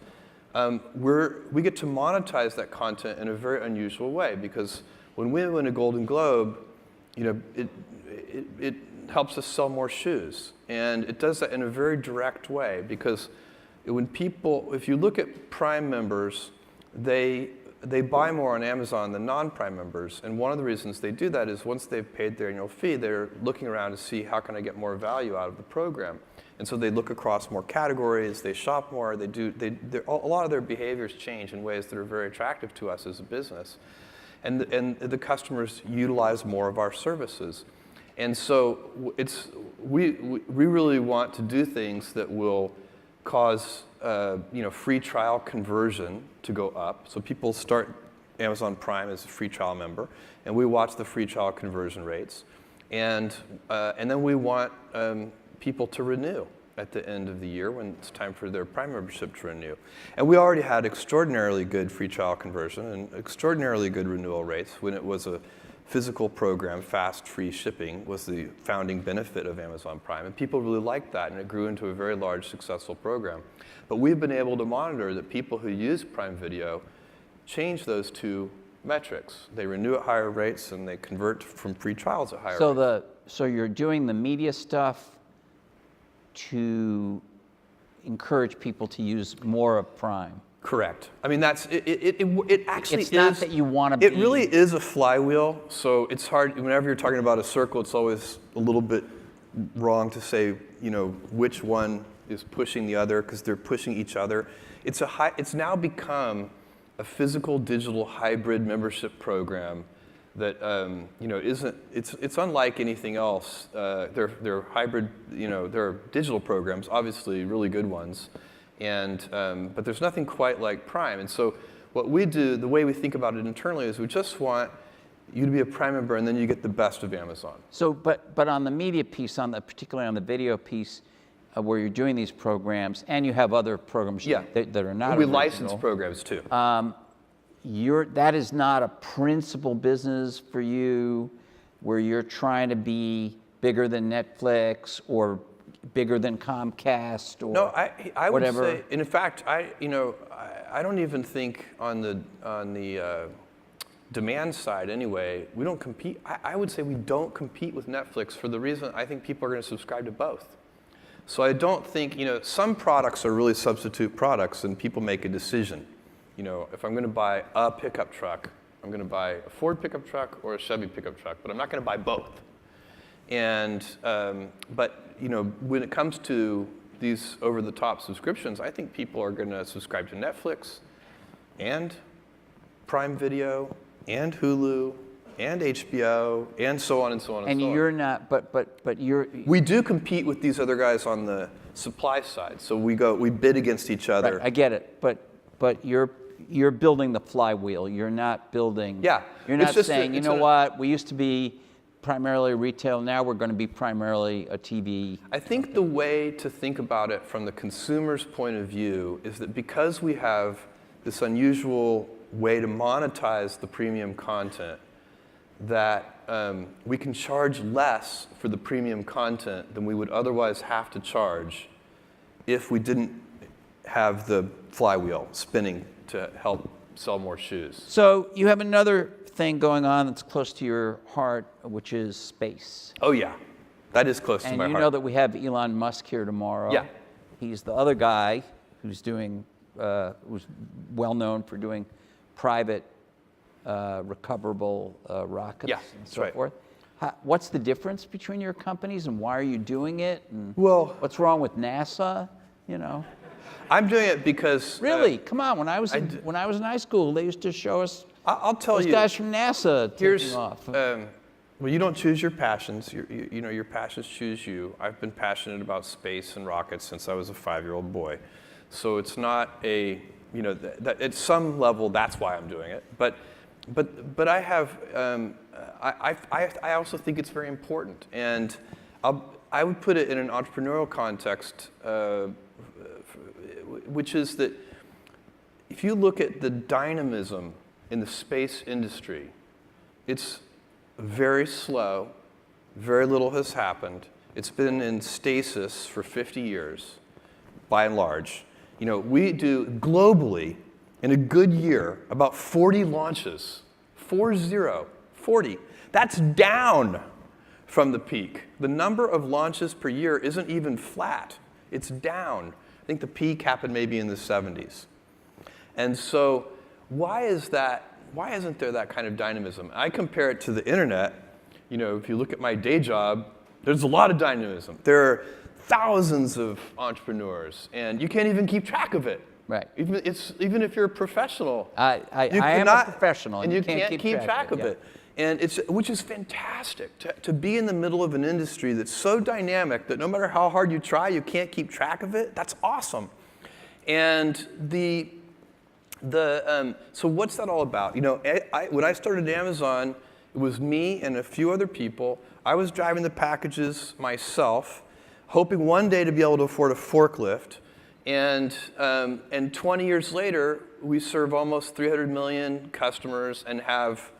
we get to monetize that content in a very unusual way, because when we win a Golden Globe, it helps us sell more shoes, and it does that in a very direct way, because if you look at Prime members, they buy more on Amazon than non-Prime members, and one of the reasons they do that is once they've paid their annual fee, they're looking around to see how can I get more value out of the program. And so they look across more categories, they shop more, a lot of their behaviors change in ways that are very attractive to us as a business. And the customers utilize more of our services. And so we really want to do things that will cause free trial conversion to go up. So people start Amazon Prime as a free trial member, and we watch the free trial conversion rates. And then we want people to renew at the end of the year when it's time for their Prime membership to renew. And we already had extraordinarily good free trial conversion and extraordinarily good renewal rates when it was a physical program. Fast, free shipping was the founding benefit of Amazon Prime, and people really liked that, and it grew into a very large, successful program. But we've been able to monitor that people who use Prime Video change those two metrics. They renew at higher rates, and they convert from free trials at higher rates. So you're doing the media stuff to encourage people to use more of Prime. Correct. I mean, it actually is. It's not that you want to be. It really is a flywheel, so it's hard. Whenever you're talking about a circle, it's always a little bit wrong to say, which one is pushing the other, because they're pushing each other. It's now become a physical digital hybrid membership program that it's unlike anything else. They're hybrid, they're digital programs, obviously really good ones, but there's nothing quite like Prime. And so what we do, the way we think about it internally, is we just want you to be a Prime member, and then you get the best of Amazon. So, but on the media piece, particularly on the video piece, where you're doing these programs, and you have other programs that are not we original, license programs too. That is not a principal business for you, where you're trying to be bigger than Netflix or bigger than Comcast or no, I would whatever. say, and in fact, I don't even think on the demand side anyway, we don't compete. I would say we don't compete with Netflix for the reason I think people are going to subscribe to both. So I don't think, some products are really substitute products, and people make a decision. If I'm going to buy a pickup truck, I'm going to buy a Ford pickup truck or a Chevy pickup truck, but I'm not going to buy both. And but when it comes to these over-the-top subscriptions, I think people are going to subscribe to Netflix and Prime Video and Hulu and HBO and so on and so on and so on. And you're not, but you're. We do compete with these other guys on the supply side, so we bid against each other. Right, I get it, but you're building the flywheel. You're not building. Yeah. You're not saying, what, we used to be primarily retail, now we're going to be primarily a TV. I think the way to think about it from the consumer's point of view is that because we have this unusual way to monetize the premium content, that we can charge less for the premium content than we would otherwise have to charge if we didn't have the flywheel spinning to help sell more shoes. So you have another thing going on that's close to your heart, which is space. Oh yeah, that is close to my heart. And you know that we have Elon Musk here tomorrow. Yeah. He's the other guy who's who's well known for doing private recoverable rockets and so forth. What's the difference between your companies, and why are you doing it? And what's wrong with NASA? I'm doing it because really, come on. When I was in high school, they used to show us. I'll tell those you. Guys from NASA taking off. Well, you don't choose your passions. Your passions choose you. I've been passionate about space and rockets since I was a 5-year-old boy. So it's not that at some level that's why I'm doing it. But I have I also think it's very important, and I would put it in an entrepreneurial context, which is that if you look at the dynamism in the space industry. It's very slow. Very little has happened. It's been in stasis for 50 years, by and large. We do globally, in a good year, about 40 launches. 40. That's down from the peak. The number of launches per year isn't even flat. It's down. I think the peak happened maybe in the 70s. And so why is that? Why isn't there that kind of dynamism? I compare it to the internet. If you look at my day job, there's a lot of dynamism. There are thousands of entrepreneurs, and you can't even keep track of it. Right. Even if you're a professional. I am a professional, and you can't keep track of it. And which is fantastic, to be in the middle of an industry that's so dynamic that no matter how hard you try, you can't keep track of it. That's awesome. And so what's that all about? When I started Amazon, it was me and a few other people. I was driving the packages myself, hoping one day to be able to afford a forklift. And 20 years later, we serve almost 300 million customers and have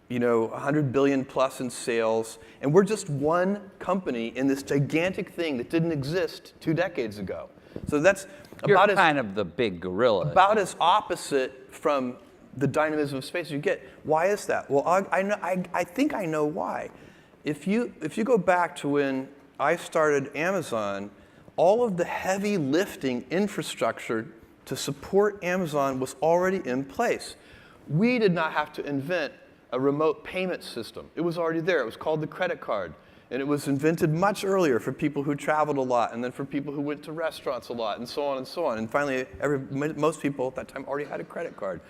100 billion plus in sales. And we're just one company in this gigantic thing that didn't exist 2 decades ago. So that's You're kind of the big gorilla. About as opposite from the dynamism of space as you get. Why is that? Well, I think I know why. If you go back to when I started Amazon, all of the heavy lifting infrastructure to support Amazon was already in place. We did not have to invent a remote payment system. It was already there. It was called the credit card. And it was invented much earlier for people who traveled a lot, and then for people who went to restaurants a lot, and so on and so on. And finally, most people at that time already had a credit card.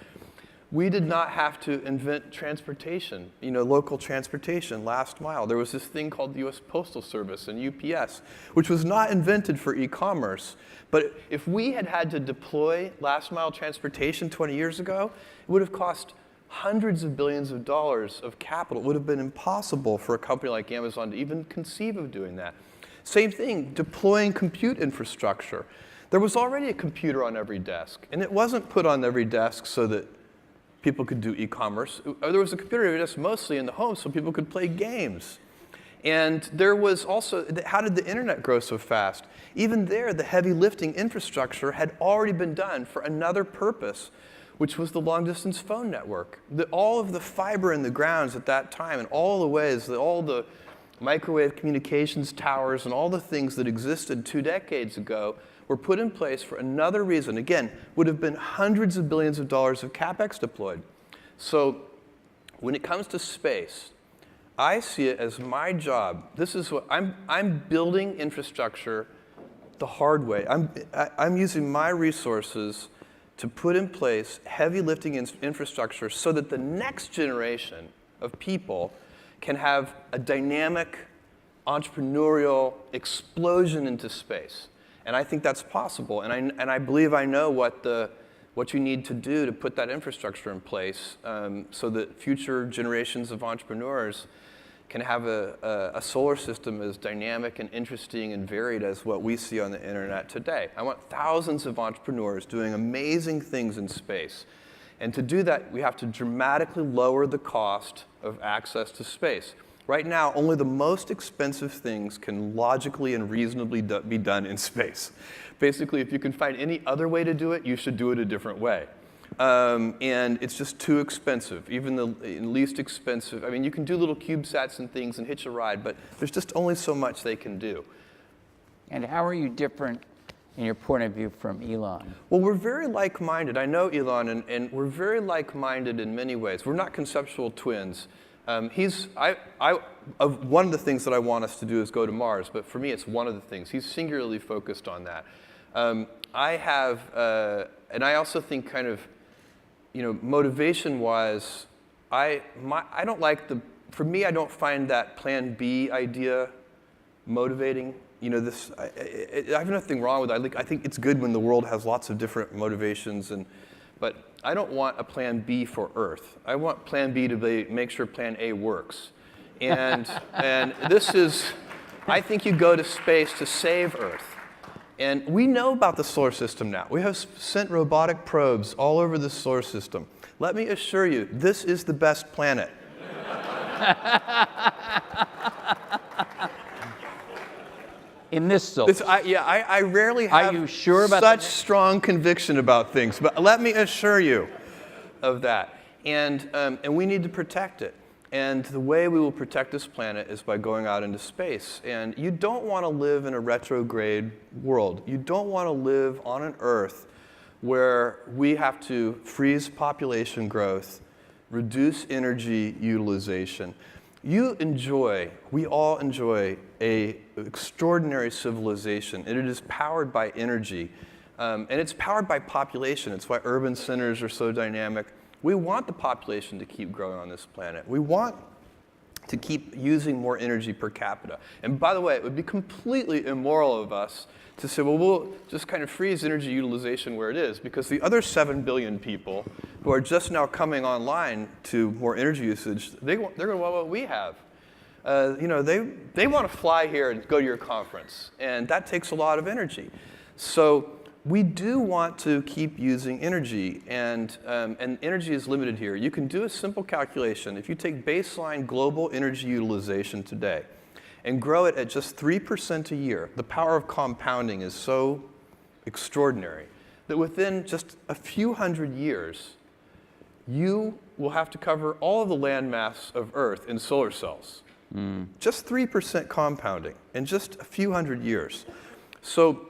We did not have to invent transportation, local transportation, last mile. There was this thing called the US Postal Service and UPS, which was not invented for e-commerce. But if we had had to deploy last mile transportation 20 years ago, it would have cost hundreds of billions of dollars of capital. It would have been impossible for a company like Amazon to even conceive of doing that. Same thing, deploying compute infrastructure. There was already a computer on every desk, and it wasn't put on every desk so that people could do e-commerce. There was a computer on every desk mostly in the home so people could play games. And there was also, how did the internet grow so fast? Even there, the heavy lifting infrastructure had already been done for another purpose, which was the long-distance phone network. All of the fiber in the grounds at that time, and all the ways, all the microwave communications towers, and all the things that existed 2 decades ago were put in place for another reason. Again, would have been hundreds of billions of dollars of CapEx deployed. So when it comes to space, I see it as my job. This is what I'm building infrastructure the hard way. I'm using my resources to put in place heavy lifting infrastructure so that the next generation of people can have a dynamic, entrepreneurial explosion into space. And I think that's possible. And I believe I know what you need to do to put that infrastructure in place so that future generations of entrepreneurs can have a solar system as dynamic and interesting and varied as what we see on the internet today. I want thousands of entrepreneurs doing amazing things in space. And to do that, we have to dramatically lower the cost of access to space. Right now, only the most expensive things can logically and reasonably be done in space. Basically, if you can find any other way to do it, you should do it a different way. And it's just too expensive, even the least expensive. I mean, you can do little CubeSats and things and hitch a ride, but there's just only so much they can do. And how are you different in your point of view from Elon? Well, we're very like-minded. I know Elon, and we're very like-minded in many ways. We're not conceptual twins. One of the things that I want us to do is go to Mars, but for me, it's one of the things. He's singularly focused on that. And I also think kind of, motivation-wise, I for me, I don't find that Plan B idea motivating. I have nothing wrong with it. I think it's good when the world has lots of different motivations, but I don't want a Plan B for Earth. I want Plan B to make sure Plan A works. And this is, I think you go to space to save Earth. And we know about the solar system now. We have sent robotic probes all over the solar system. Let me assure you, this is the best planet. In this solar. I rarely have Are you sure about such strong conviction about things, but let me assure you of that. And we need to protect it. And the way we will protect this planet is by going out into space. And you don't want to live in a retrograde world. You don't want to live on an Earth where we have to freeze population growth, reduce energy utilization. We all enjoy an extraordinary civilization, and it is powered by energy. And it's powered by population. It's why urban centers are so dynamic. We want the population to keep growing on this planet. We want to keep using more energy per capita. And by the way, it would be completely immoral of us to say, well, we'll just kind of freeze energy utilization where it is, because the other 7 billion people who are just now coming online to more energy usage, they're going to want what we have. They want to fly here and go to your conference, and that takes a lot of energy. So we do want to keep using energy, and energy is limited here. You can do a simple calculation. If you take baseline global energy utilization today and grow it at just 3% a year, the power of compounding is so extraordinary that within just a few hundred years, you will have to cover all of the landmass of Earth in solar cells. Just 3% compounding in just a few hundred years. So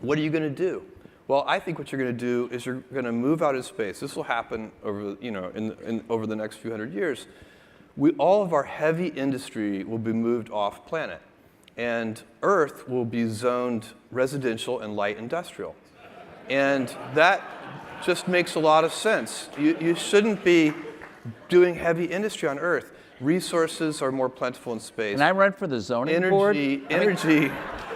what are you going to do? Well, I think what you're going to do is you're going to move out of space. This will happen over, over the next few hundred years. All of our heavy industry will be moved off planet, and Earth will be zoned residential and light industrial. And that just makes a lot of sense. You shouldn't be doing heavy industry on Earth. Resources are more plentiful in space. Can I run for the zoning board?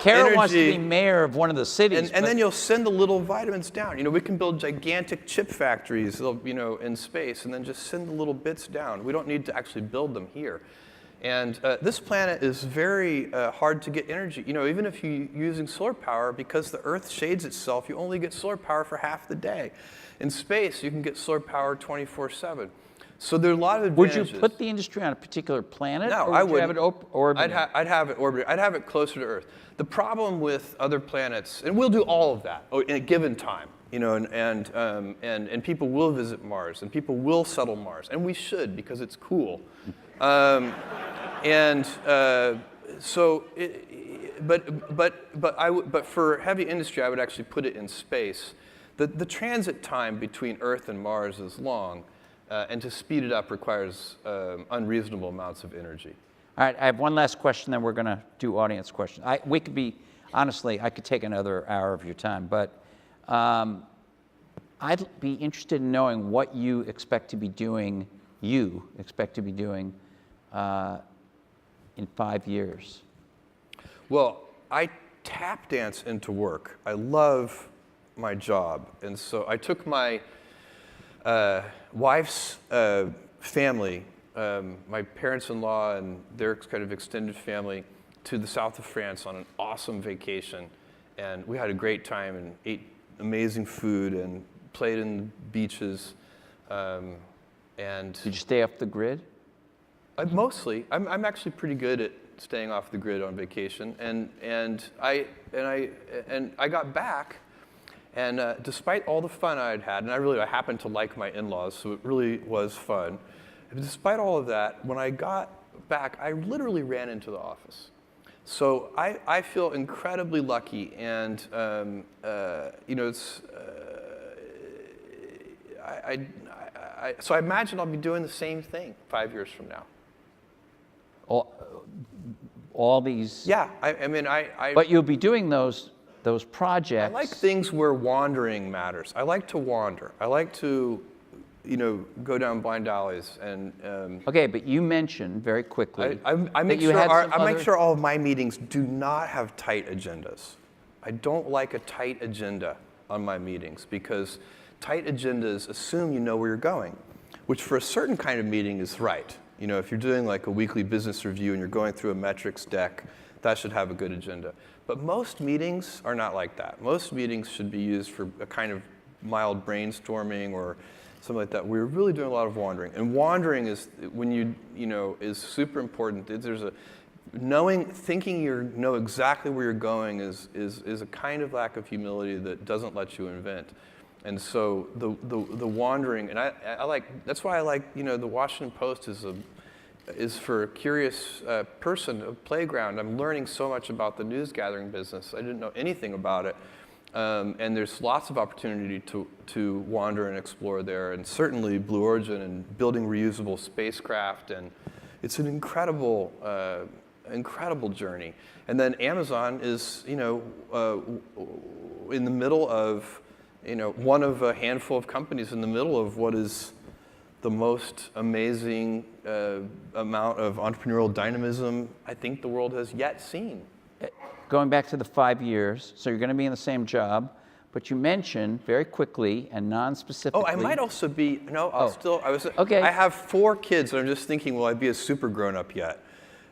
Kara wants to be mayor of one of the cities. And then you'll send the little vitamins down. We can build gigantic chip factories, in space, and then just send the little bits down. We don't need to actually build them here. And this planet is very hard to get energy. Even if you're using solar power, because the Earth shades itself, you only get solar power for half the day. In space, you can get solar power 24/7. So there are a lot of advantages. Would you put the industry on a particular planet? No, or I would you have it orbiting? I'd have it orbiting. I'd have it closer to Earth. The problem with other planets, and we'll do all of that in a given time, and people will visit Mars, and people will settle Mars, and we should, because it's cool. But for heavy industry, I would actually put it in space. The transit time between Earth and Mars is long. And to speed it up requires unreasonable amounts of energy. All right, I have one last question, then we're going to do audience questions. Honestly, I could take another hour of your time, but I'd be interested in knowing what you expect to be doing in 5 years. Well, I tap dance into work. I love my job, and so I took my wife's family, my parents-in-law and their kind of extended family, to the south of France on an awesome vacation. And we had a great time and ate amazing food and played in the beaches. And did you stay off the grid? Mostly. I'm actually pretty good at staying off the grid on vacation. And I got back. And despite all the fun I'd had, and I happened to like my in-laws, so it really was fun. But despite all of that, when I got back, I literally ran into the office. So I feel incredibly lucky, and so I imagine I'll be doing the same thing 5 years from now. All these. Yeah, But you'll be doing those projects. I like things where wandering matters. I like to wander. I like to, go down blind alleys and. Okay, but you mentioned very quickly. I make sure all of my meetings do not have tight agendas. I don't like a tight agenda on my meetings, because tight agendas assume you know where you're going, which for a certain kind of meeting is right. If you're doing like a weekly business review and you're going through a metrics deck, That should have a good agenda. But most meetings are not like that. Most meetings should be used for a kind of mild brainstorming or something like that. We're really doing a lot of wandering. And wandering is, when is super important. There's a thinking you know exactly where you're going is a kind of lack of humility that doesn't let you invent. And so the wandering, and I like, that's why I like, the Washington Post is for a curious person, a playground. I'm learning so much about the news gathering business. I didn't know anything about it. And there's lots of opportunity to wander and explore there, and certainly Blue Origin and building reusable spacecraft, and it's an incredible journey. And then Amazon is, in the middle of, one of a handful of companies in the middle of what is the most amazing amount of entrepreneurial dynamism I think the world has yet seen. Going back to the 5 years, so you're going to be in the same job, but you mentioned very quickly and non-specifically. Oh, I might also be, Okay. I have 4 kids, and I'm just thinking, will I be a super grown-up yet?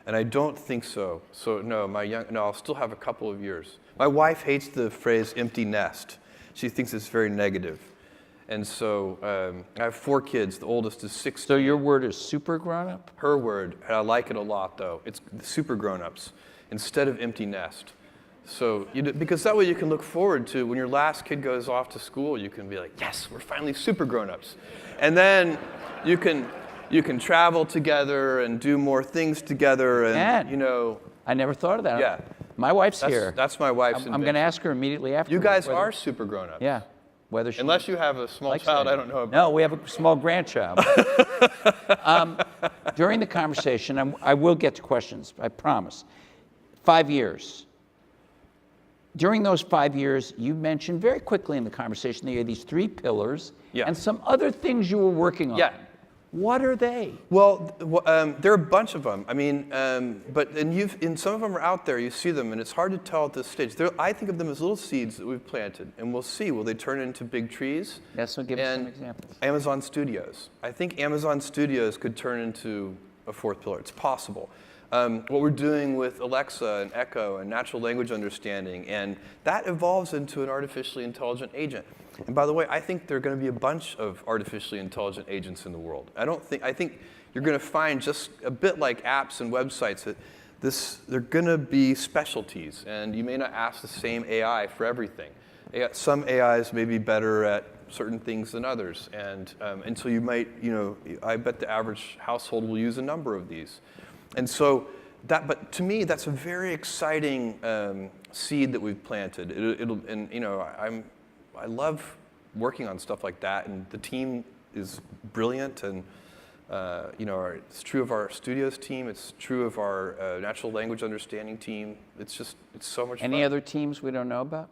And I don't think so. So no, I'll still have a couple of years. My wife hates the phrase empty nest. She thinks it's very negative. And so I have 4 kids. The oldest is 16. So your word is super grown-up? Her word, and I like it a lot, though. It's super grown-ups instead of empty nest. So, because that way you can look forward to when your last kid goes off to school, you can be like, yes, we're finally super grown-ups. And then you can travel together and do more things together, and I never thought of that. Yeah. My wife's here. That's my wife's I'm going to ask her immediately after. You guys are super grown-ups. Yeah. Whether she Unless you have a small child, I don't know about. No, we have a small grandchild. During the conversation, I will get to questions, I promise. 5 years. During those 5 years, you mentioned very quickly in the conversation that you had these 3 pillars and some other things you were working on. Yeah. What are they? Well, there are a bunch of them. I mean, and some of them are out there. You see them, and it's hard to tell at this stage. I think of them as little seeds that we've planted, and we'll see. Will they turn into big trees? Yes, so give us some examples. Amazon Studios. I think Amazon Studios could turn into a 4th pillar. It's possible. What we're doing with Alexa and Echo and natural language understanding, and that evolves into an artificially intelligent agent. And by the way, I think there are going to be a bunch of artificially intelligent agents in the world. I think you're going to find, just a bit like apps and websites, that they're going to be specialties, and you may not ask the same AI for everything. Some AIs may be better at certain things than others, and so you might, I bet the average household will use a number of these. And so but to me, that's a very exciting seed that we've planted. I love working on stuff like that, and the team is brilliant, and it's true of our studios team. It's true of our natural language understanding team. It's so much fun. Any other teams we don't know about?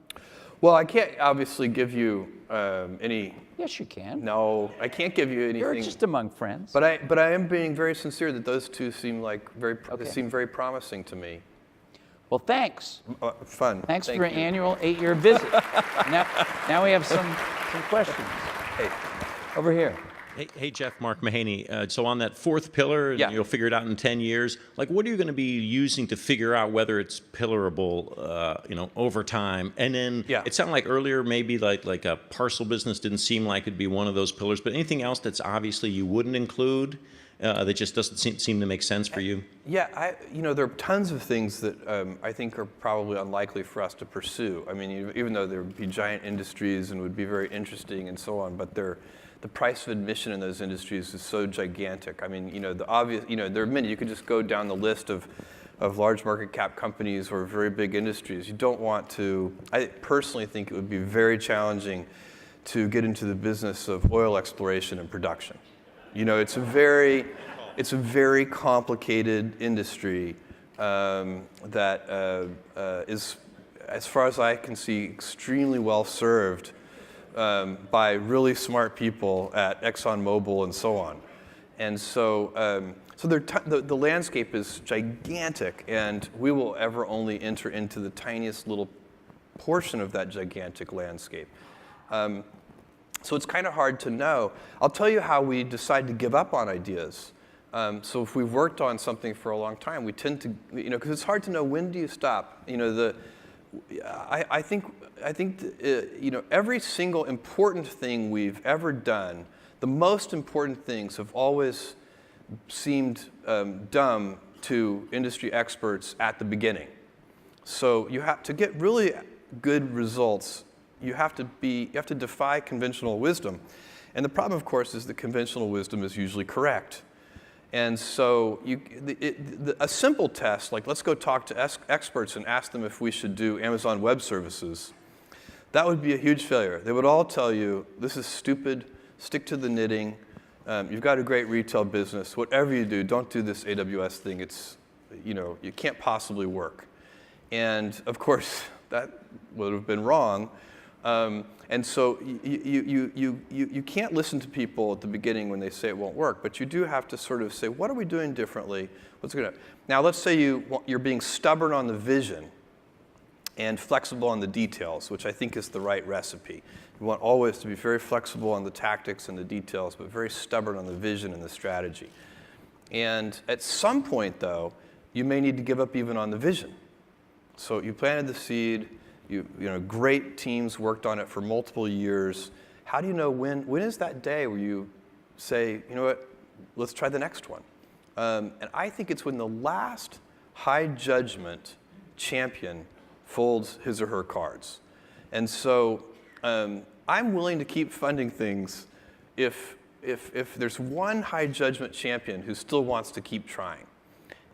Well, I can't obviously give you any. Yes, you can. No, I can't give you anything. You're just among friends. But I am being very sincere that those 2 seem like they seem very promising to me. Well, thanks. Fun. Thanks for your annual 8-year visit. now we have some questions. Hey, over here. Hey, Jeff, Mark Mahaney. So on that 4th pillar, you'll figure it out in 10 years. Like, what are you going to be using to figure out whether it's pillarable, over time? And then it sounded like earlier maybe like a parcel business didn't seem like it'd be one of those pillars. But anything else that's obviously you wouldn't include that just doesn't seem to make sense for you? Yeah, there are tons of things that I think are probably unlikely for us to pursue. I mean, even though there would be giant industries and would be very interesting and so on, but the price of admission in those industries is so gigantic. I mean, the obvious, there are many. You could just go down the list of large market cap companies or very big industries. You don't want to. I personally think it would be very challenging to get into the business of oil exploration and production. It's a very complicated industry that is, as far as I can see, extremely well served by really smart people at ExxonMobil and so on. And so, the landscape is gigantic, and we will ever only enter into the tiniest little portion of that gigantic landscape. So it's kind of hard to know. I'll tell you how we decide to give up on ideas. So if we've worked on something for a long time, we tend to, because it's hard to know when do you stop. I think every single important thing we've ever done, the most important things have always seemed dumb to industry experts at the beginning. So you have to get really good results. You have to defy conventional wisdom, and the problem, of course, is that conventional wisdom is usually correct. And so a simple test, like let's go talk to experts and ask them if we should do Amazon Web Services, that would be a huge failure. They would all tell you, this is stupid, stick to the knitting, you've got a great retail business, whatever you do, don't do this AWS thing, it can't possibly work. And of course, that would have been wrong. And so you can't listen to people at the beginning when they say it won't work, but you do have to sort of say, what are we doing differently? Now, let's say you're being stubborn on the vision and flexible on the details, which I think is the right recipe. You want always to be very flexible on the tactics and the details, but very stubborn on the vision and the strategy. And at some point, though, you may need to give up even on the vision. So you planted the seed. Great teams worked on it for multiple years. How do you know when is that day where you say, you know what, let's try the next one? And I think it's when the last high judgment champion folds his or her cards. And so I'm willing to keep funding things if there's one high judgment champion who still wants to keep trying.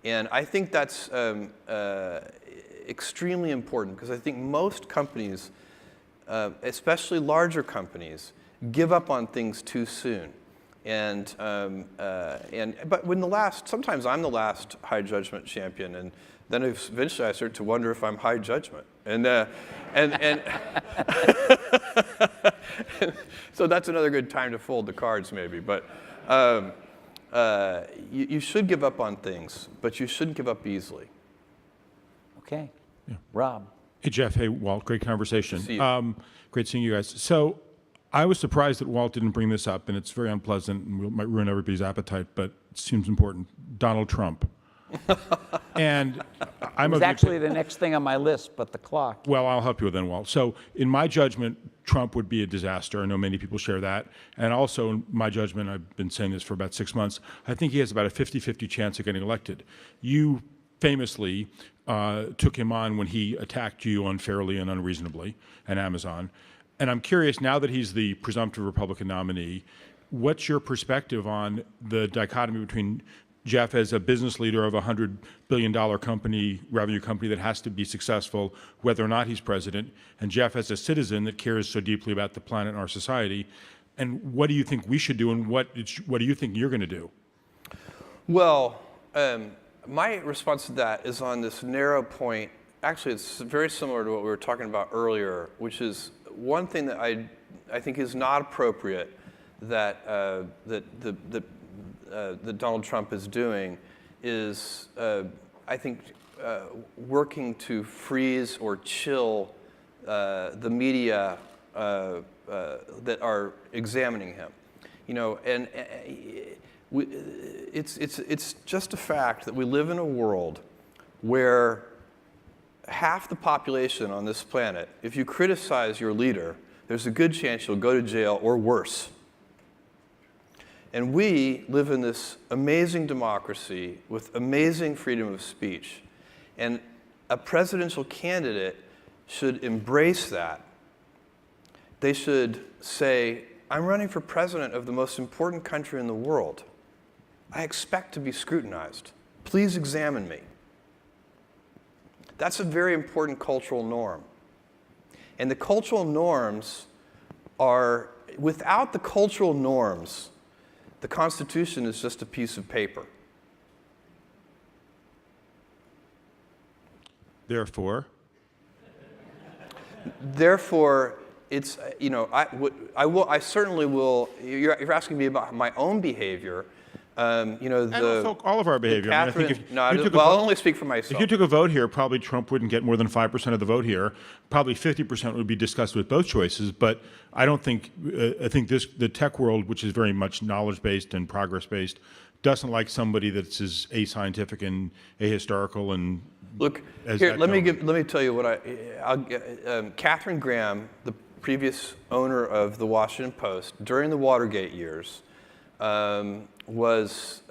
And I think that's extremely important, because I think most companies, especially larger companies, give up on things too soon. But sometimes I'm the last high judgment champion, and then eventually I start to wonder if I'm high judgment. So that's another good time to fold the cards, maybe. But you should give up on things, but you shouldn't give up easily. Okay. Yeah. Rob. Hey, Jeff. Hey, Walt. Great conversation. Good to see you. Great seeing you guys. So I was surprised that Walt didn't bring this up, and it's very unpleasant and might ruin everybody's appetite, but it seems important. Donald Trump. And I'm actually the next thing on my list, but the clock. Well, I'll help you with that, Walt. So in my judgment, Trump would be a disaster. I know many people share that. And also, in my judgment, I've been saying this for about 6 months, I think he has about a 50-50 chance of getting elected. You famously took him on when he attacked you unfairly and unreasonably and Amazon. And I'm curious, now that he's the presumptive Republican nominee, what's your perspective on the dichotomy between Jeff as a business leader of a $100 billion revenue company that has to be successful whether or not he's president, and Jeff as a citizen that cares so deeply about the planet and our society? And what do you think we should do, and what do you think you're going to do? Well, my response to that is on this narrow point. Actually, it's very similar to what we were talking about earlier, which is one thing that I think is not appropriate that Donald Trump is doing is, I think, working to freeze or chill the media that are examining him. It's just a fact that we live in a world where half the population on this planet, if you criticize your leader, there's a good chance you'll go to jail or worse. And we live in this amazing democracy with amazing freedom of speech. And a presidential candidate should embrace that. They should say, I'm running for president of the most important country in the world. I expect to be scrutinized. Please examine me. That's a very important cultural norm. And the cultural norms are, without the cultural norms, the Constitution is just a piece of paper. Therefore, it's, I certainly will, you're asking me about my own behavior. and also all of our behavior. I'll only speak for myself. If you took a vote here, probably Trump wouldn't get more than 5% of the vote here. Probably 50% would be discussed with both choices. But I don't think, I think the tech world, which is very much knowledge-based and progress-based, doesn't like somebody that's as ascientific and ahistorical and Look, here, let me tell you what Katharine Graham, the previous owner of the Washington Post, during the Watergate years, was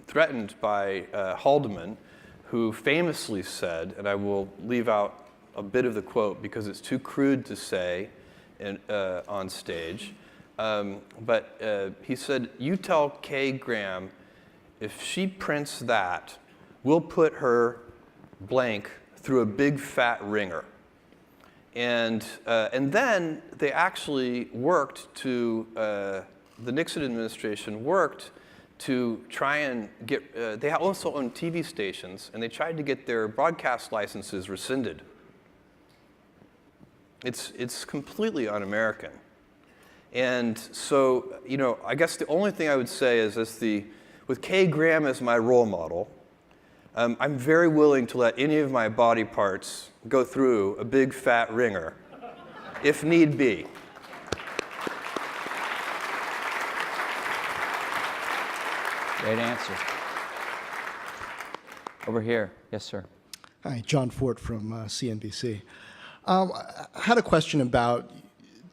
threatened by Haldeman, who famously said, and I will leave out a bit of the quote because it's too crude to say on stage, but he said, "You tell Kay Graham, if she prints that, we'll put her blank through a big fat ringer." And then they actually worked to, the Nixon administration worked to try and get, they also owned TV stations, and they tried to get their broadcast licenses rescinded. It's completely un-American. And so, I guess the only thing I would say is with Kay Graham as my role model, I'm very willing to let any of my body parts go through a big fat ringer, if need be. Great answer. Over here. Yes, sir. Hi, John Fort from CNBC. I had a question about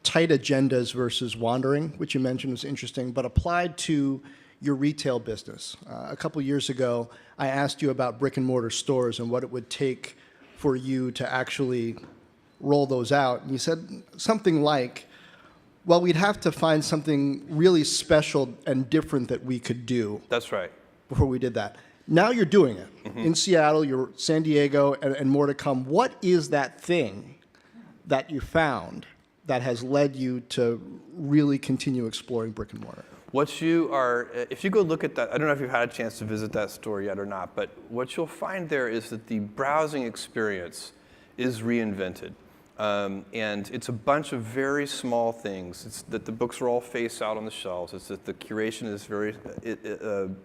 tight agendas versus wandering, which you mentioned was interesting, but applied to your retail business. A couple years ago, I asked you about brick and mortar stores and what it would take for you to actually roll those out. And you said something like, well, we'd have to find something really special and different that we could do. That's right. Before we did that. Now you're doing it. Mm-hmm. In Seattle, you're San Diego, and more to come. What is that thing that you found that has led you to really continue exploring brick and mortar? What you are, if you go look at that, I don't know if you've had a chance to visit that store yet or not, but what you'll find there is that the browsing experience is reinvented. And it's a bunch of very small things. It's that the books are all face out on the shelves. It's that the curation is very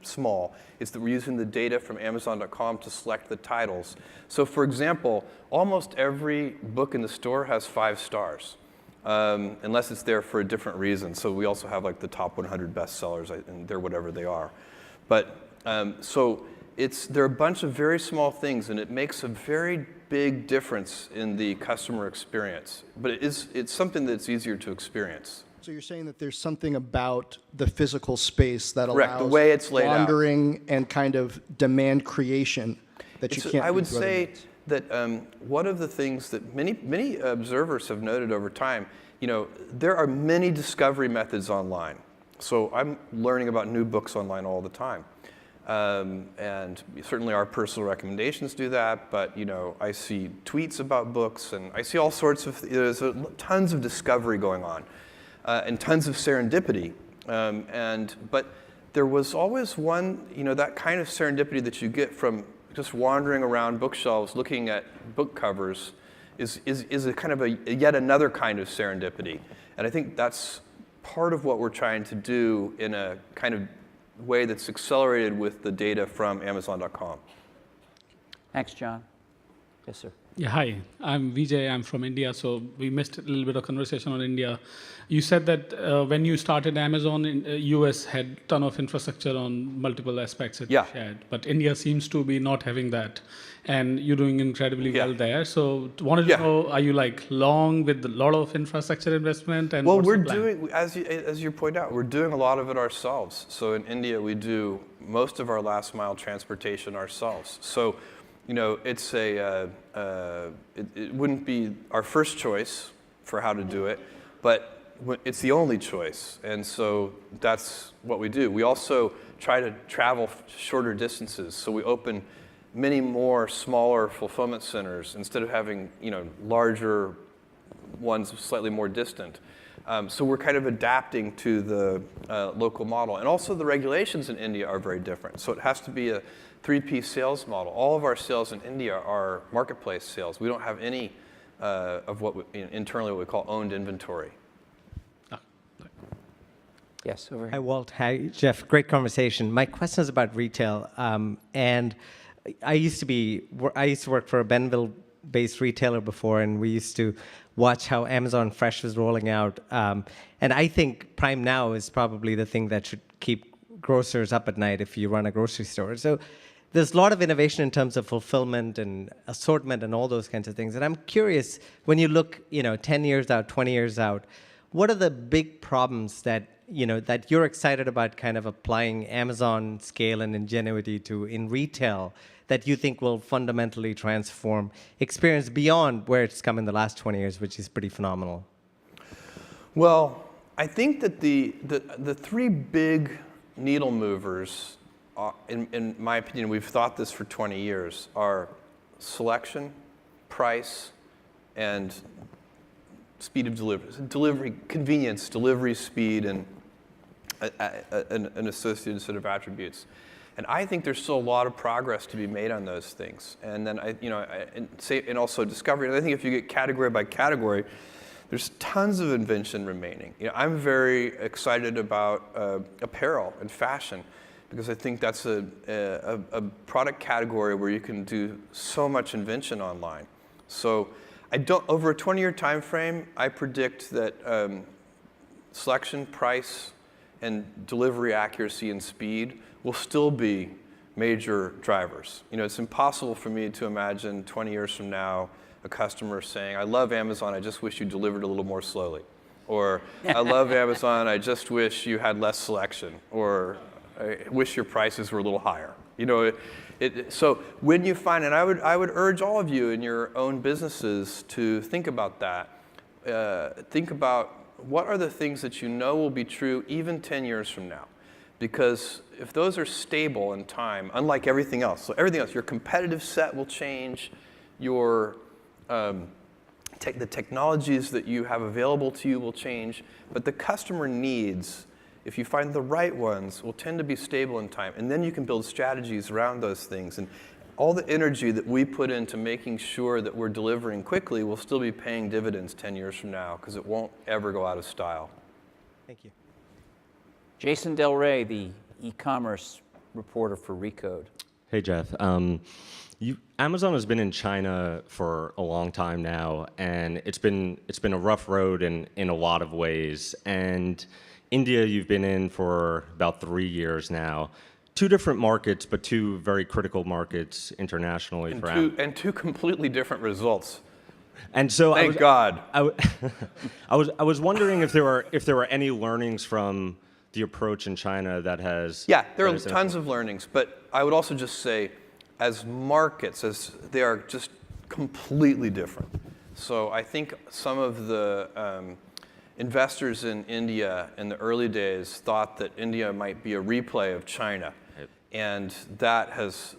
small. It's that we're using the data from Amazon.com to select the titles. So for example, almost every book in the store has 5 stars. Unless it's there for a different reason. So we also have like the top 100 bestsellers, and they're whatever they are. But so there are a bunch of very small things, and it makes a very big difference in the customer experience. But it's something that's easier to experience. So you're saying that there's something about the physical space that Correct. allows The way it's laid wandering out. And kind of demand creation that you can't. I would say that one of the things that many observers have noted over time, there are many discovery methods online. So I'm learning about new books online all the time. And certainly our personal recommendations do that, but I see tweets about books, and I see all sorts of, there's tons of discovery going on, and tons of serendipity. But there was always one, that kind of serendipity that you get from just wandering around bookshelves looking at book covers is a kind of yet another kind of serendipity. And I think that's part of what we're trying to do in a kind of way that's accelerated with the data from Amazon.com. Thanks, John. Yes, sir. Yeah, hi. I'm Vijay. I'm from India, so we missed a little bit of conversation on India. You said that when you started Amazon, US had a ton of infrastructure on multiple aspects it shared, but India seems to be not having that, and you're doing incredibly well there. So wanted to know, are you like long with a lot of infrastructure investment? And well, we're doing, as you point out, we're doing a lot of it ourselves. So in India, we do most of our last mile transportation ourselves. So it's it wouldn't be our first choice for how to do it, but it's the only choice, and so that's what we do. We also try to travel shorter distances, so we open many more smaller fulfillment centers instead of having larger ones slightly more distant. So we're kind of adapting to the local model, and also the regulations in India are very different. So it has to be a 3P sales model. All of our sales in India are marketplace sales. We don't have any of what internally what we call owned inventory. Yes, over here. Hi, Walt. Hi, Jeff. Great conversation. My question is about retail. And I used to work for a Bentonville-based retailer before, and we used to watch how Amazon Fresh was rolling out. And I think Prime Now is probably the thing that should keep grocers up at night if you run a grocery store. So there's a lot of innovation in terms of fulfillment and assortment and all those kinds of things. And I'm curious, when you look, 10 years out, 20 years out, what are the big problems that that you're excited about kind of applying Amazon scale and ingenuity to in retail that you think will fundamentally transform experience beyond where it's come in the last 20 years, which is pretty phenomenal? Well, I think that the three big needle movers, in my opinion, we've thought this for 20 years, are selection, price, and speed of delivery, convenience, delivery speed, and an associated set of attributes. And I think there's still a lot of progress to be made on those things. And then and also discovery. And I think if you get category by category, there's tons of invention remaining. I'm very excited about apparel and fashion because I think that's a product category where you can do so much invention online. So over a 20-year time frame, I predict that selection, price, and delivery accuracy and speed will still be major drivers. It's impossible for me to imagine 20 years from now a customer saying, I love Amazon, I just wish you delivered a little more slowly. Or, I love Amazon, I just wish you had less selection. Or, I wish your prices were a little higher. So when you find, and I would urge all of you in your own businesses to think about that. Think about what are the things that will be true even 10 years from now. Because if those are stable in time, unlike everything else, so everything else, your competitive set will change, your the technologies that you have available to you will change, but the customer needs, if you find the right ones, will tend to be stable in time. And then you can build strategies around those things. And all the energy that we put into making sure that we're delivering quickly will still be paying dividends 10 years from now because it won't ever go out of style. Thank you. Jason Del Rey, the e-commerce reporter for Recode. Hey, Jeff. Amazon has been in China for a long time now, and it's been a rough road in a lot of ways. And India, you've been in for about 3 years now. Two different markets, but two very critical markets internationally for Amazon. And two completely different results. And so Thank God. I was wondering if there were any learnings from the approach in China that has. Yeah, there are tons of learnings, but I would also just say, as markets, as they are just completely different. So I think some of the investors in India in the early days thought that India might be a replay of China. And that has,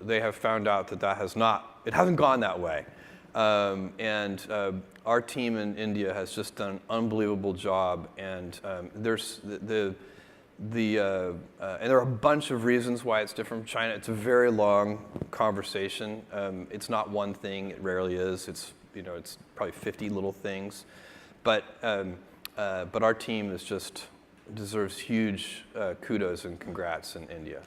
they have found out that has not, it hasn't gone that way. And our team in India has just done an unbelievable job. And there's and there are a bunch of reasons why it's different from China. It's a very long conversation. It's not one thing. It rarely is. It's probably 50 little things. But our team deserves huge kudos and congrats in India.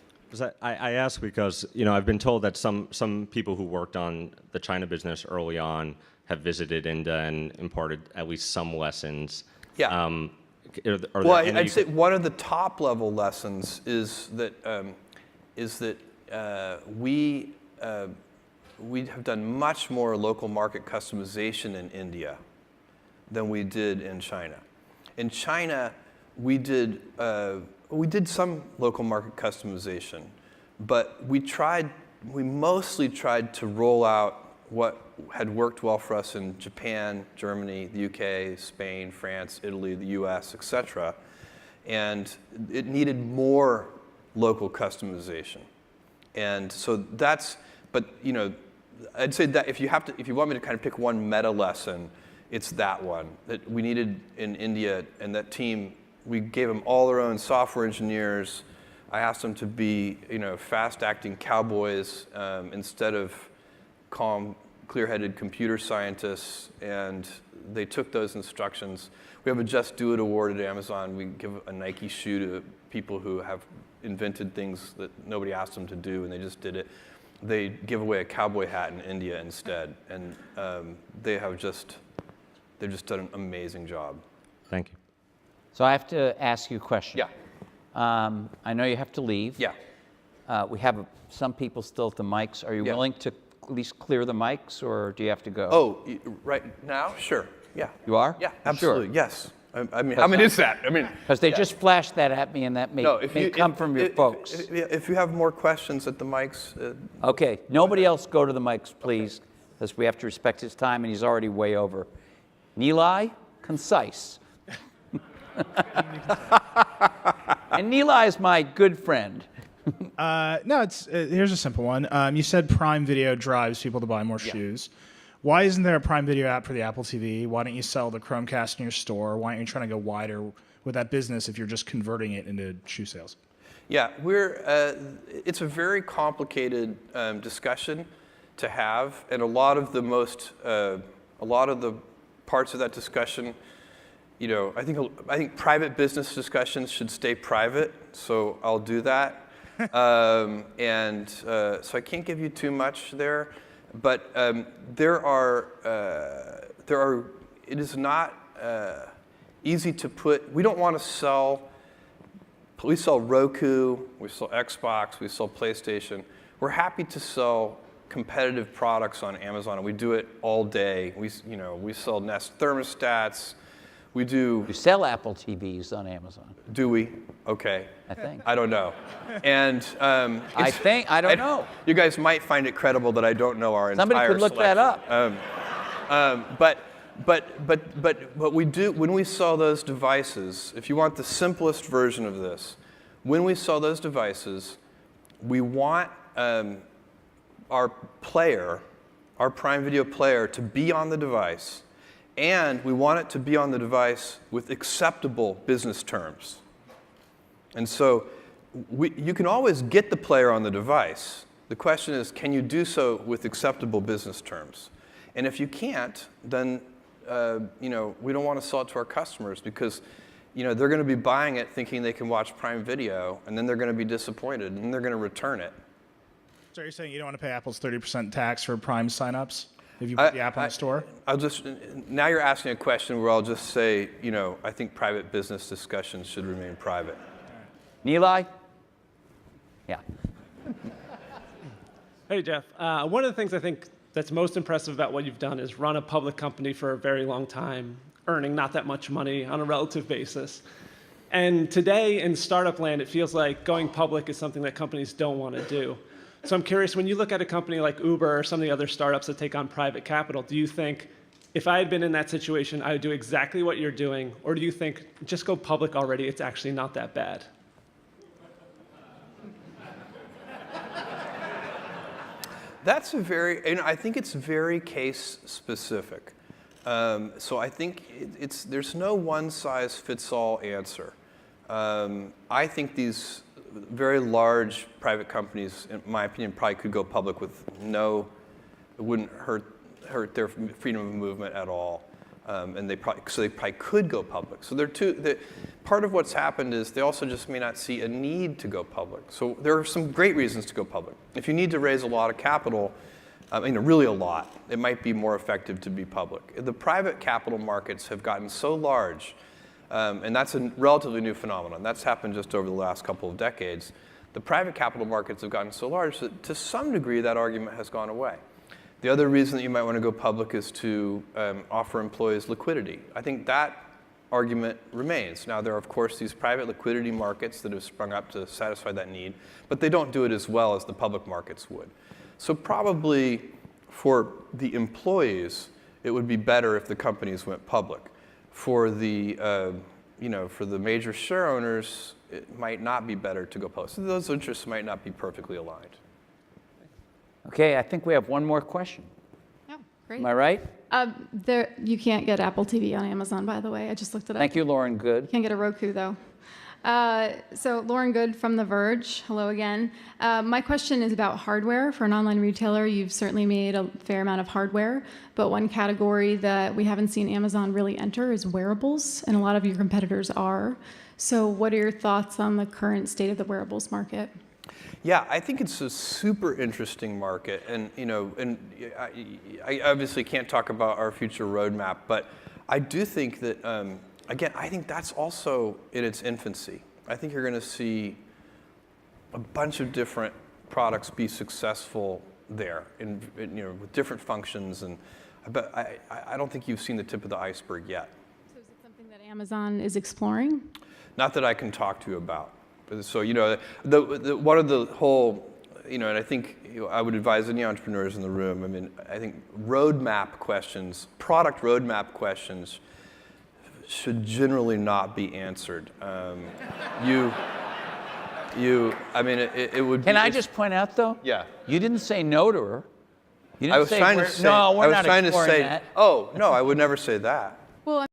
I ask because I've been told that some people who worked on the China business early on have visited India and imparted at least some lessons. Yeah. I'd say one of the top level lessons is that we have done much more local market customization in India than we did in China. In China, we did some local market customization, but we mostly tried to roll out what had worked well for us in Japan, Germany, the UK, Spain, France, Italy, the US, etc. And it needed more local customization. And so I'd say that if you want me to kind of pick one meta lesson, it's that one that we needed in India. And that team, we gave them all their own software engineers. I asked them to be, fast-acting cowboys instead of calm, clear-headed computer scientists, and they took those instructions. We have a Just Do It award at Amazon. We give a Nike shoe to people who have invented things that nobody asked them to do, and they just did it. They give away a cowboy hat in India instead, and they've just done an amazing job. Thank you. So I have to ask you a question. Yeah. I know you have to leave. Yeah. We have some people still at the mics. Are you willing to at least clear the mics, or do you have to go? Oh, right now? Sure. Yeah. You are? Yeah, absolutely. Sure. Yes. I mean, how many is that? I mean, because they just flashed that at me, and that may come from your folks. If you have more questions at the mics. Okay. Nobody else go to the mics, please, because we have to respect his time, and he's already way over. Nilay, concise. And Nilay is my good friend. No, here's a simple one. You said Prime Video drives people to buy more shoes. Why isn't there a Prime Video app for the Apple TV? Why don't you sell the Chromecast in your store? Why aren't you trying to go wider with that business if you're just converting it into shoe sales? Yeah, it's a very complicated discussion to have, and a lot of the parts of that discussion, I think private business discussions should stay private, so I'll do that. So I can't give you too much there, but it is not easy to put. We don't want to sell. We sell Roku, we sell Xbox, we sell PlayStation. We're happy to sell competitive products on Amazon, and we do it all day. We sell Nest thermostats. We do. You sell Apple TVs on Amazon. Do we? Okay. I think. I don't know. And I don't know. You guys might find it credible that I don't know our entire Somebody could look that up. But we do, when we sell those devices, if you want the simplest version of this, when we sell those devices, we want our player, our Prime Video player, to be on the device, and we want it to be on the device with acceptable business terms. And so you can always get the player on the device. The question is, can you do so with acceptable business terms? And if you can't, then we don't want to sell it to our customers because they're going to be buying it thinking they can watch Prime Video, and then they're going to be disappointed, and then they're going to return it. So you're saying you don't want to pay Apple's 30% tax for Prime signups if you put the app on the store? Now you're asking a question where I'll just say, I think private business discussions should remain private. Nilay? Yeah. Hey, Jeff. One of the things I think that's most impressive about what you've done is run a public company for a very long time, earning not that much money on a relative basis. And today in startup land, it feels like going public is something that companies don't want to do. So I'm curious, when you look at a company like Uber or some of the other startups that take on private capital, do you think, if I had been in that situation, I would do exactly what you're doing? Or do you think, just go public already, it's actually not that bad? I think it's very case specific. So I think there's no one size fits all answer. I think these very large private companies, in my opinion, probably could go public with it wouldn't hurt their freedom of movement at all. And they probably could go public. So part of what's happened is they also just may not see a need to go public. So there are some great reasons to go public. If you need to raise a lot of capital, really a lot, it might be more effective to be public. The private capital markets have gotten so large, and that's a relatively new phenomenon. That's happened just over the last couple of decades. The private capital markets have gotten so large that to some degree that argument has gone away. The other reason that you might want to go public is to offer employees liquidity. I think that argument remains. Now, there are, of course, these private liquidity markets that have sprung up to satisfy that need, but they don't do it as well as the public markets would. So probably for the employees, it would be better if the companies went public. For the major share owners, it might not be better to go public. So those interests might not be perfectly aligned. Okay, I think we have one more question. Oh, great. Am I right? You can't get Apple TV on Amazon, by the way. I just looked it up. Thank you, Lauren Good. Can't get a Roku, though. So Lauren Good from The Verge. Hello again. My question is about hardware. For an online retailer, you've certainly made a fair amount of hardware, but one category that we haven't seen Amazon really enter is wearables, and a lot of your competitors are. So what are your thoughts on the current state of the wearables market? Yeah, I think it's a super interesting market, and I obviously can't talk about our future roadmap, but I do think that again, I think that's also in its infancy. I think you're going to see a bunch of different products be successful there, with different functions, and I don't think you've seen the tip of the iceberg yet. So is it something that Amazon is exploring? Not that I can talk to you about. So one of the whole, and I think I would advise any entrepreneurs in the room. I mean, I think product roadmap questions, should generally not be answered. It would be. Can I just point out, though? Yeah. You didn't say no to her. You didn't I was say trying to say. no, we're I was not trying to exploring say. that. Oh no, I would never say that.